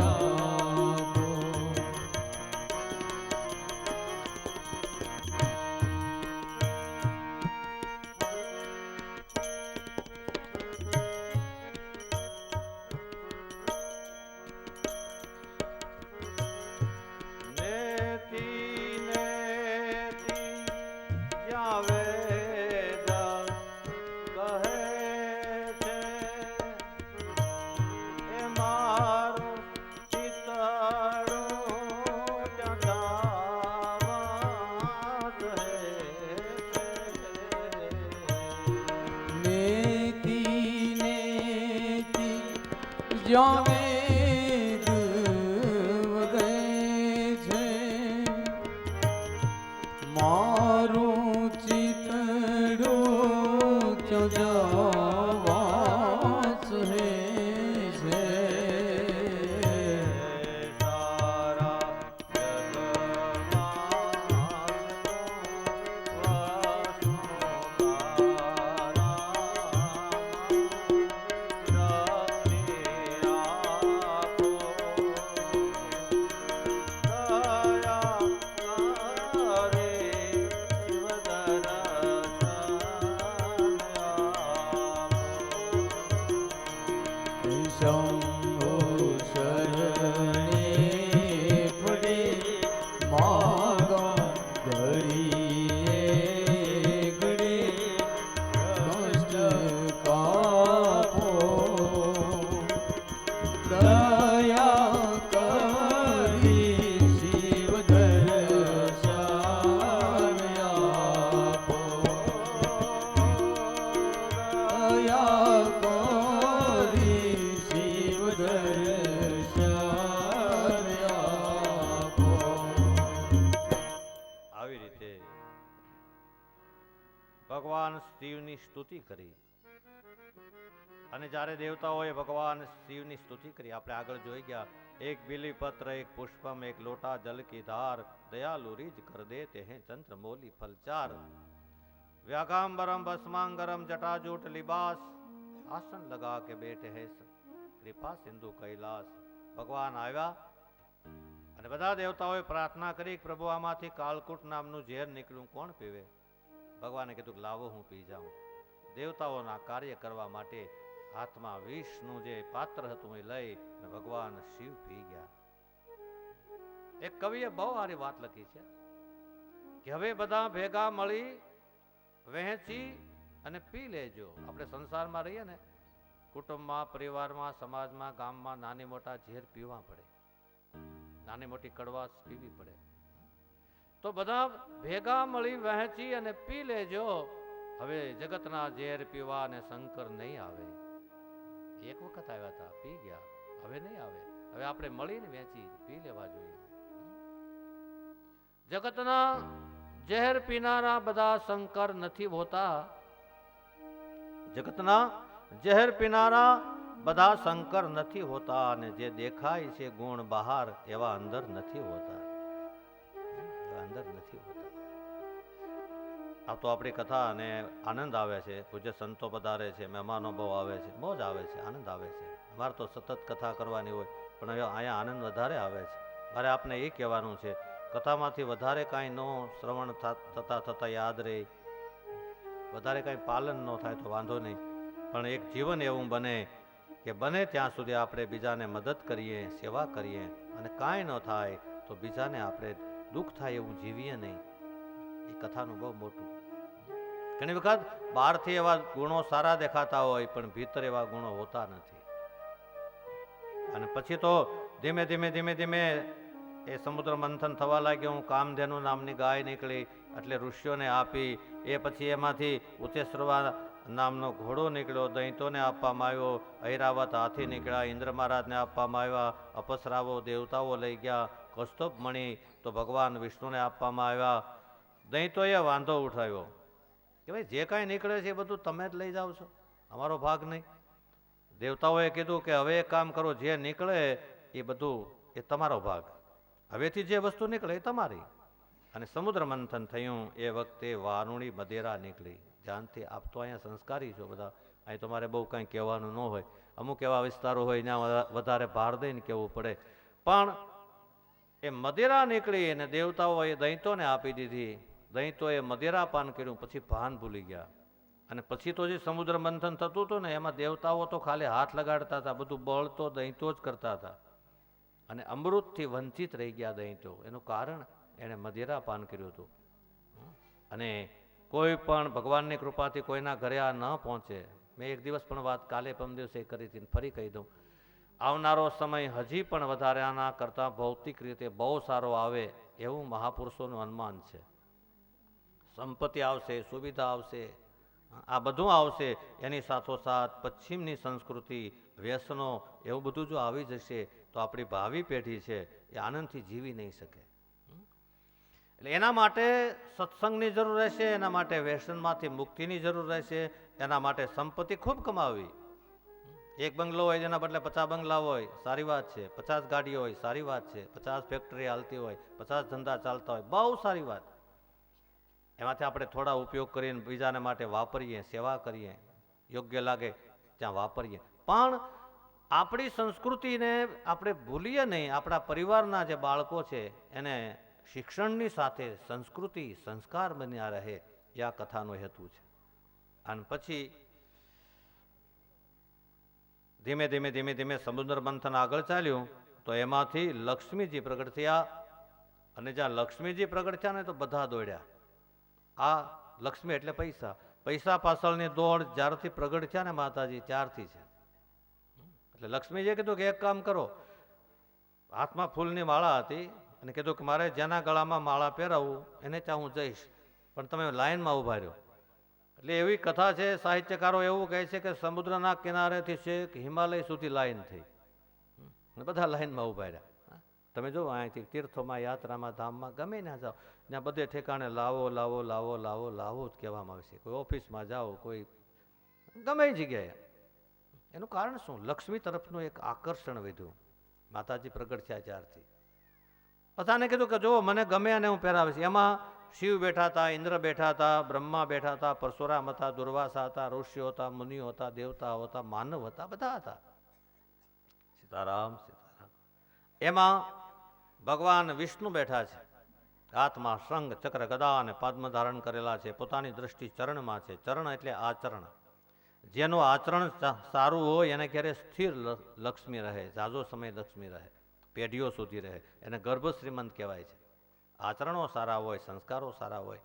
આપો
નેતિ નેતિ જ્યાં વેદ કહે છે એ મારો ચિતડો ત્યાં ધાવા કહે છે.
નેતિ નેતિ જ્યાં વેદ વગે છે મારું ચિતડું જવાસ હે છે
સારા
શંભુ શરણે પડે માગા ઘડીએ ઘડે કષ્ટ કાપો દયા કરી શિવ દર્શન આપો દયા કરી શિવ દર્શન આપો
આવી રીતે ભગવાન શિવની સ્તુતિ કરી અને જ્યારે દેવતાઓએ ભગવાન શિવની સ્તુતિ કરી, આપણે આગળ જોઈ ગયા, એક બીલીપત્ર, એક પુષ્પમ, એક લોટા જલ કી ધાર, દયાલુ રીજ કર દેતે हैं चंद्रमौली फलचार, व्यागाम्बरम भस्मांगरम जटाजूट लिबास, आसन लगा के बैठे हैं कृपा सिंधु कैलास. ભગવાન આવ્યા અને બધા દેવતાઓએ પ્રાર્થના કરી કે પ્રભુ આમાંથી કાળકૂટ નામનું ઝેર નીકળ્યું, કોણ પીવે? ભગવાને કીધું કે લાવો હું પી જાઉં. દેવતાઓના કાર્ય કરવા માટે હાથમાં વિષનું જે પાત્ર હતું એ લઈ અને ભગવાન શિવ પી ગયા. એક કવિએ બહુ સારી વાત લખી છે કે હવે બધા ભેગા મળી વહેંચી અને પી લેજો. આપણે સંસારમાં રહીએ ને, કુટુંબમાં, પરિવારમાં, સમાજમાં, ગામમાં નાની મોટા ઝેર પીવા પડે, નાની મોટી કડવાશ પીવી પડે. તો બધા ભેગા મળી વહેંચી અને પી લેજો. હવે જગતના ઝેર પીવા અને શંકર નહીં આવે. એક વખત આવ્યા હતા, પી ગયા, હવે નહીં આવે. હવે આપણે મળીને વહેંચી પી લેવા જોઈએ. જગતના ઝેર પીનારા બધા શંકર નથી હોતા. જગતના ઝેર પીનારા બધા શંકર નથી હોતા, અને જે દેખાય છે ગુણ બહાર એવા અંદર નથી હોતા. અંદર નથી હોતા. આ તો આપણી કથા અને આનંદ આવે છે. પૂજ્ય સંતો પધારે છે, મહેમાનો બહુ આવે છે, મોજ આવે છે, આનંદ આવે છે. અમારે તો સતત કથા કરવાની હોય, પણ હવે અહીંયા આનંદ વધારે આવે છે. મારે આપને એ કહેવાનું છે, કથામાંથી વધારે કાંઈ ન શ્રવણ થતા યાદ રહે, વધારે કાંઈ પાલન ન થાય તો વાંધો નહીં, પણ એક જીવન એવું બને કે બને ત્યાં સુધી આપણે બીજાને મદદ કરીએ, સેવા કરીએ, અને કાંઈ ન થાય તો બીજાને આપણે દુઃખ થાય એવું જીવીએ નહીં. એ કથાનું બહુ મોટું. ઘણી વખત બહારથી એવા ગુણો સારા દેખાતા હોય પણ ભીતર એવા ગુણો હોતા નથી. અને પછી તો ધીમે ધીમે ધીમે ધીમે એ સમુદ્ર મંથન થવા લાગ્યું. કામધેનુ નામની ગાય નીકળી, એટલે ઋષિઓને આપી. એ પછી એમાંથી ઉત્તેશ્રવા નામનો ઘોડો નીકળ્યો, દૈત્યોને આપવામાં આવ્યો. ઐરાવત હાથી નીકળ્યા, ઇન્દ્ર મહારાજને આપવામાં આવ્યા. અપસરાવો દેવતાઓ લઈ ગયા. કૌસ્તુભ મણિ તો ભગવાન વિષ્ણુને આપવામાં આવ્યા. દૈત્યોએ વાંધો ઉઠાવ્યો કે ભાઈ જે કાંઈ નીકળે છે એ બધું તમે જ લઈ જાઓ છો, અમારો ભાગ નહીં. દેવતાઓએ કીધું કે હવે એક કામ કરો, જે નીકળે એ બધું એ તમારો ભાગ, હવેથી જે વસ્તુ નીકળે એ તમારી. અને સમુદ્ર મંથન થયું એ વખતે વારુણી મદેરા નીકળી. જાનથી આપ તો અહીંયા સંસ્કારી છો બધા, અહીં તમારે બહુ કંઈ કહેવાનું ન હોય. અમુક એવા વિસ્તારો હોય ત્યાં વધારે ભાર દઈને કહેવું પડે, પણ એ મદેરા નીકળી અને દેવતાઓએ દૈંતોને આપી દીધી. દૈંતોએ મદેરા પાન કર્યું, પછી ભાન ભૂલી ગયા. અને પછી તો જે સમુદ્ર મંથન થતું હતું ને એમાં દેવતાઓ તો ખાલી હાથ લગાડતા હતા, બધું બળ તો દૈંતો જ કરતા હતા. અને અમૃતથી વંચિત રહી ગયા દૈંતો. એનું કારણ એણે મદેરા પાન કર્યું હતું. અને કોઈ પણ ભગવાનની કૃપાથી કોઈના ઘરે આ ન પહોંચે. મેં એક દિવસ પણ વાત કાલે પરમ દિવસે કરી હતી, ફરી કહી દઉં. આવનારો સમય હજી પણ વધારે આના કરતાં ભૌતિક રીતે બહુ સારો આવે એવું મહાપુરુષોનું અનુમાન છે. સંપત્તિ આવશે, સુવિધા આવશે, આ બધું આવશે. એની સાથોસાથ પશ્ચિમની સંસ્કૃતિ, વ્યસનો, એવું બધું જો આવી જશે તો આપણી ભાવિ પેઢી છે એ આનંદથી જીવી નહીં શકે. એટલે એના માટે સત્સંગની જરૂર રહેશે, એના માટે વ્યસનમાંથી મુક્તિની જરૂર રહેશે, એના માટે સંપત્તિ ખૂબ કમાવી. એક બંગલો હોય જેના બદલે 50 બંગલા હોય, સારી વાત છે. 50 ગાડીઓ હોય, સારી વાત છે. 50 ફેક્ટરી હાલતી હોય, 50 ધંધા ચાલતા હોય, બહુ સારી વાત. એમાંથી આપણે થોડા ઉપયોગ કરીને બીજાને માટે વાપરીએ, સેવા કરીએ, યોગ્ય લાગે ત્યાં વાપરીએ. પણ આપણી સંસ્કૃતિને આપણે ભૂલીએ નહીં. આપણા પરિવારના જે બાળકો છે એને શિક્ષણની સાથે સંસ્કૃતિ, સંસ્કાર બન્યા રહે, એ આ કથાનો હેતુ છે. અને પછી ધીમે ધીમે ધીમે ધીમે સમુદ્ર મંથન આગળ ચાલ્યું તો એમાંથી લક્ષ્મીજી પ્રગટ થયા. અને જ્યાં લક્ષ્મીજી પ્રગટ થયા ને તો બધા દોડ્યા. આ લક્ષ્મી એટલે પૈસા. પૈસા પાછળની દોડ જ્યારથી પ્રગટ થયા ને માતાજી ત્યારથી છે. એટલે લક્ષ્મીજીએ કીધું કે એક કામ કરો. હાથમાં ફૂલની માળા હતી અને કીધું કે મારે જેના ગળામાં માળા પહેરાવું એને ત્યાં હું જઈશ, પણ તમે લાઈનમાં ઊભા રહ્યો. એટલે એવી કથા છે, સાહિત્યકારો એવું કહે છે કે સમુદ્રના કિનારેથી છેક હિમાલય સુધી લાઈન થઈ, બધા લાઈનમાં ઊભા રહ્યા. તમે જો અહીંથી તીર્થોમાં, યાત્રામાં, ધામમાં, ગમે ત્યાં જાઓ, ત્યાં બધે ઠેકાણે લાવો લાવો લાવો લાવો લાવો જ કહેવામાં આવે છે. કોઈ ઓફિસમાં જાઓ, કોઈ ગમે જગ્યાએ. એનું કારણ શું? લક્ષ્મી તરફનું એક આકર્ષણ વધ્યું માતાજી પ્રગટ થયા ત્યારથી. બધાને કીધું કે જો મને ગમે અને હું પહેરાવીશ. એમાં શિવ બેઠા હતા, ઇન્દ્ર બેઠા હતા, બ્રહ્મા બેઠા હતા, પરશુરામ હતા, દુર્વાસા હતા, ઋષિઓ હતા, મુનિઓ હતા, દેવતાઓ હતા, માનવ હતા, બધા હતા. સીતારામ સીતારામ. એમાં ભગવાન વિષ્ણુ બેઠા છે. હાથમાં શંખ, ચક્ર, ગદા અને પદ્મ ધારણ કરેલા છે. પોતાની દ્રષ્ટિ ચરણમાં છે. ચરણ એટલે આચરણ. જેનું આચરણ સારું હોય એને ક્યારે સ્થિર લક્ષ્મી રહે, ઝાઝો સમય લક્ષ્મી રહે, પેઢીઓ સુધી રહે. એને ગર્ભ શ્રીમંત કહેવાય છે. આચરણો સારા હોય, સંસ્કારો સારા હોય.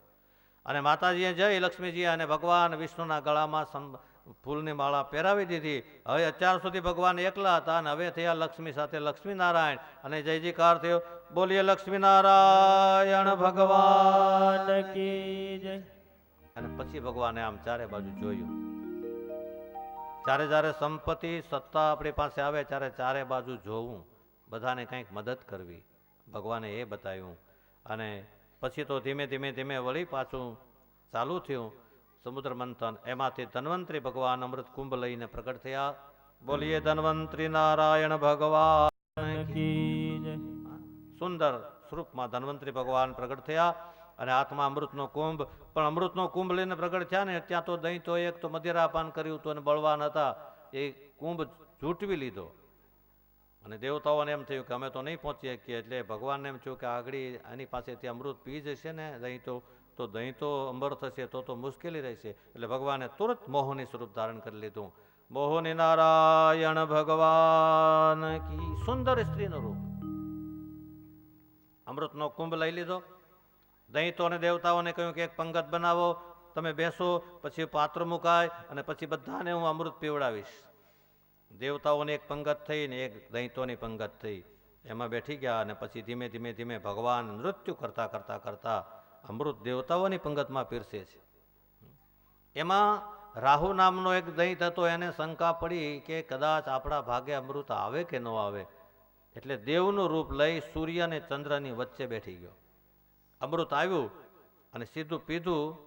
અને માતાજીએ જય લક્ષ્મીજી અને ભગવાન વિષ્ણુના ગળામાં ફૂલની માળા પહેરાવી દીધી. હવે અત્યાર સુધી ભગવાન એકલા હતા અને હવે થયા લક્ષ્મી સાથે લક્ષ્મીનારાયણ. અને જય જયકાર થયો. બોલીએ લક્ષ્મીનારાયણ ભગવાન કી જય. અને પછી ભગવાને આમ ચારે બાજુ જોયું. જ્યારે સંપત્તિ, સત્તા આપણી પાસે આવે ત્યારે ચારે બાજુ જોવું, બધાને કંઈક મદદ કરવી, ભગવાને એ બતાવ્યું. અને પછી તો ધીમે ધીમે ધીમે વળી પાછું ચાલુ થયું સમુદ્ર મંથન. એમાંથી ધન્વંતરી ભગવાન અમૃત કુંભ લઈને પ્રગટ થયા. બોલીએ ધન્વંતરી નારાયણ ભગવાન કી જય. સુંદર સ્વરૂપમાં ધન્વંતરી ભગવાન પ્રગટ થયા અને હાથમાં અમૃતનો કુંભ. પણ અમૃતનો કુંભ લઈને પ્રગટ થયા ને ત્યાં તો દહીં તો એક તો મદિરાપાન કર્યું હતું અને બળવાન હતા, એ કુંભ ઝૂંટવી લીધો. અને દેવતાઓને એમ થયું કે અમે તો નહીં પહોંચી શકીએ. એટલે ભગવાનને એમ થયું કે આગળ આની પાસેથી અમૃત પી જશે ને દહીં તો દહીં તો અંબર થશે તો મુશ્કેલી રહેશે. એટલે ભગવાને તુરંત મોહની સ્વરૂપ ધારણ કરી લીધું. મોહની નારાયણ ભગવાન કી. સુંદર સ્ત્રીનું રૂપ. અમૃતનો કુંભ લઈ લીધો. દૈતો અને દેવતાઓને કહ્યું કે એક પંગત બનાવો, તમે બેસો, પછી પાત્ર મુકાય અને પછી બધાને હું અમૃત પીવડાવીશ. દેવતાઓની એક પંગત થઈ ને એક દૈતોની પંગત થઈ. એમાં બેઠી ગયા અને પછી ધીમે ધીમે ધીમે ભગવાન નૃત્ય કરતા કરતા કરતા અમૃત દેવતાઓની પંગતમાં પીરસે છે. એમાં રાહુ નામનો એક દૈત હતો. એને શંકા પડી કે કદાચ આપણા ભાગે અમૃત આવે કે ન આવે. એટલે દેવનું રૂપ લઈ સૂર્ય અને ચંદ્રની વચ્ચે બેઠી ગયો. અમૃત આવ્યું અને સીધું પીધું.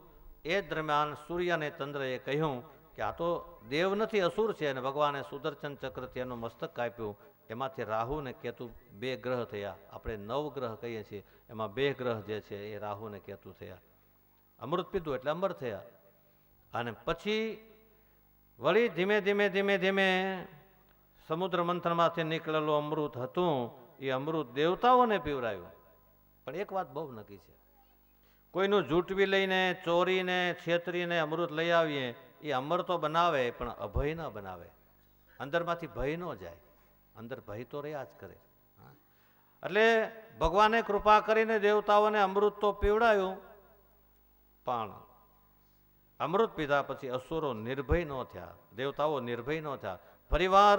એ દરમિયાન સૂર્ય અને ચંદ્રએ કહ્યું કે આ તો દેવ નથી, અસુર છે. અને ભગવાને સુદર્શન ચક્રથી એનું મસ્તક કાપ્યું એમાંથી રાહુ ને કેતુ 2 ગ્રહ થયા. આપણે 9 ગ્રહ કહીએ છીએ, એમાં 2 ગ્રહ જે છે એ રાહુ ને કેતુ થયા. અમૃત પીધું એટલે અમર થયા. અને પછી વળી ધીમે ધીમે ધીમે ધીમે સમુદ્ર મંથનમાંથી નીકળેલું અમૃત હતું એ અમૃત દેવતાઓને પીવરાયું. પણ એક વાત બહુ નક્કી છે, કોઈનું જૂટવી લઈને ચોરીને છેતરીને અમૃત લઈ આવીએ એ અમર તો બનાવે પણ અભય ન બનાવે. અંદરમાંથી ભય ન જાય, અંદર ભય તો રહ્યા જ કરે. એટલે ભગવાને કૃપા કરીને દેવતાઓને અમૃત તો પીવડાયું, પણ અમૃત પીધા પછી અસુરો નિર્ભય ન થયા, દેવતાઓ નિર્ભય ન થયા. ફરીવાર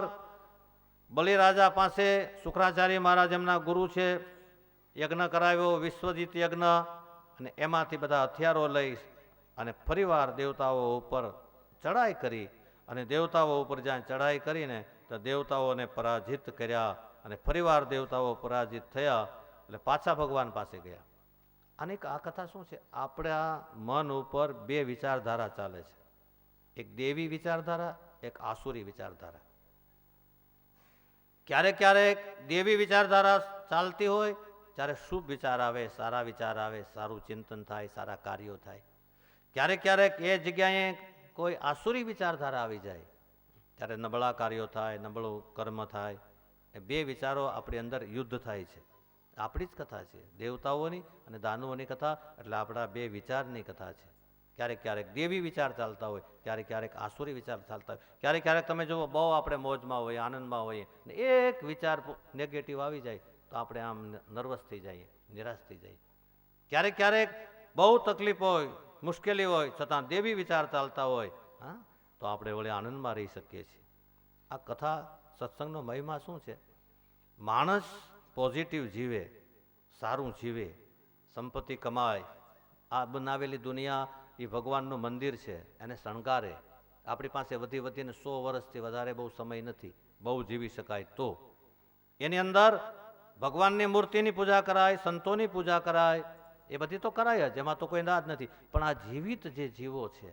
બલિરાજા પાસે શુક્રાચાર્ય મહારાજ એમના ગુરુ છે, યજ્ઞ કરાવ્યો, વિશ્વજીત યજ્ઞ, અને એમાંથી બધા હથિયારો લઈ અને ફરીવાર દેવતાઓ ઉપર ચડાઈ કરી. અને દેવતાઓ ઉપર જ્યાં ચડાઈ કરીને તો દેવતાઓને પરાજિત કર્યા. અને ફરીવાર દેવતાઓ પરાજિત થયા એટલે પાછા ભગવાન પાસે ગયા. અને આ કથા શું છે, આપણા મન ઉપર 2 વિચારધારા ચાલે છે, એક દેવી વિચારધારા, એક આસુરી વિચારધારા. ક્યારેક ક્યારેક દેવી વિચારધારા ચાલતી હોય ત્યારે શુભ વિચાર આવે, સારા વિચાર આવે, સારું ચિંતન થાય, સારા કાર્યો થાય. ક્યારેક ક્યારેક એ જગ્યાએ કોઈ આસુરી વિચારધારા આવી જાય ત્યારે નબળા કાર્યો થાય, નબળું કર્મ થાય. એ 2 વિચારો આપણી અંદર યુદ્ધ થાય છે. આપણી જ કથા છે, દેવતાઓની અને દાનવોની કથા, એટલે આપણા 2 વિચારની કથા છે. ક્યારેક ક્યારેક દેવી વિચાર ચાલતા હોય, ક્યારેક ક્યારેક આસુરી વિચાર ચાલતા હોય. ક્યારેક ક્યારેક તમે જુઓ બહુ આપણે મોજમાં હોઈએ, આનંદમાં હોઈએ, ને એક વિચાર નેગેટિવ આવી જાય તો આપણે આમ નર્વસ થઈ જઈએ, નિરાશ થઈ જઈએ. ક્યારેક ક્યારેક બહુ તકલીફ હોય, મુશ્કેલી હોય, છતાં દેવી વિચાર ચાલતા હોય, હા, તો આપણે વળી આનંદમાં રહી શકીએ છીએ. આ કથા સત્સંગનો મહિમા શું છે? માણસ પોઝિટિવ જીવે, સારું જીવે, સંપત્તિ કમાય. આ બનાવેલી દુનિયા એ ભગવાનનું મંદિર છે, એને શણગારે. આપણી પાસે વધી વધીને 100 વર્ષથી વધારે બહુ સમય નથી, બહુ જીવી શકાય તો એની અંદર ભગવાનની મૂર્તિની પૂજા કરાય, સંતોની પૂજા કરાય, એ બધી તો કરાય જ, એમાં તો કોઈ ના જ નથી. પણ આ જીવિત જે જીવો છે,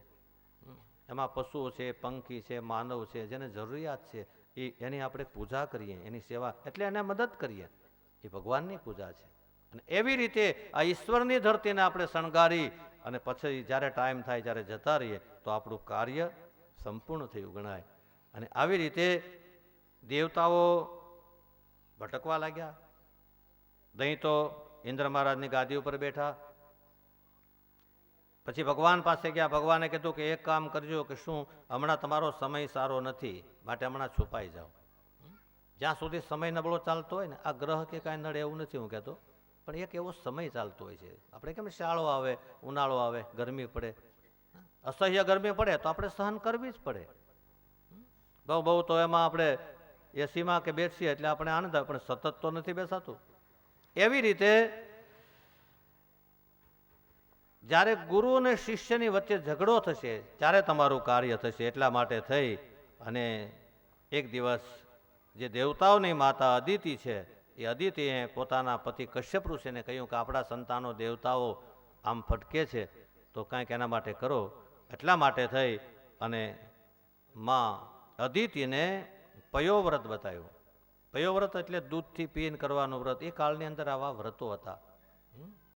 એમાં પશુઓ છે, પંખી છે, માનવ છે, જેને જરૂરિયાત છે, એની આપણે પૂજા કરીએ, એની સેવા, એટલે એને મદદ કરીએ, એ ભગવાનની પૂજા છે. અને એવી રીતે આ ઈશ્વરની ધરતીને આપણે શણગારી અને પછી જ્યારે ટાઈમ થાય ત્યારે જતા રહીએ તો આપણું કાર્ય સંપૂર્ણ થયું ગણાય. અને આવી રીતે દેવતાઓ ભટકવા લાગ્યા. દહીં તો ઇન્દ્ર મહારાજની ગાદી ઉપર બેઠા. પછી ભગવાન પાસે ગયા. ભગવાને કીધું કે એક કામ કરજો, કે શું, હમણાં તમારો સમય સારો નથી, માટે હમણાં છુપાઈ જાઓ. જ્યાં સુધી સમય નબળો ચાલતો હોય ને, આ ગ્રહ કે કાંઈ નડે એવું નથી હું કહેતો, પણ એક એવો સમય ચાલતો હોય છે. આપણે કેમ શાળો આવે, ઉનાળો આવે, ગરમી પડે, અસહ્ય ગરમી પડે તો આપણે સહન કરવી જ પડે. બહુ બહુ તો એમાં આપણે એસીમાં કે બેસીએ એટલે આપણે આનંદ આવે, પણ સતત તો નથી બેસાતું. એવી રીતે જ્યારે ગુરુ અને શિષ્યની વચ્ચે ઝઘડો થશે ત્યારે તમારું કાર્ય થશે. એટલા માટે થઈ અને એક દિવસ જે દેવતાઓની માતા અદિતિ છે, એ અદિતિએ પોતાના પતિ કશ્યપ ઋષિને કહ્યું કે આપણા સંતાનો દેવતાઓ આમ ફટકે છે તો કાંઈક એના માટે કરો. એટલા માટે થઈ અને માં અદિતિને પયોવ્રત બતાવ્યું. પયોવ્રત એટલે દૂધથી પીને કરવાનું વ્રત. એ કાળની અંદર આવા વ્રતો હતા.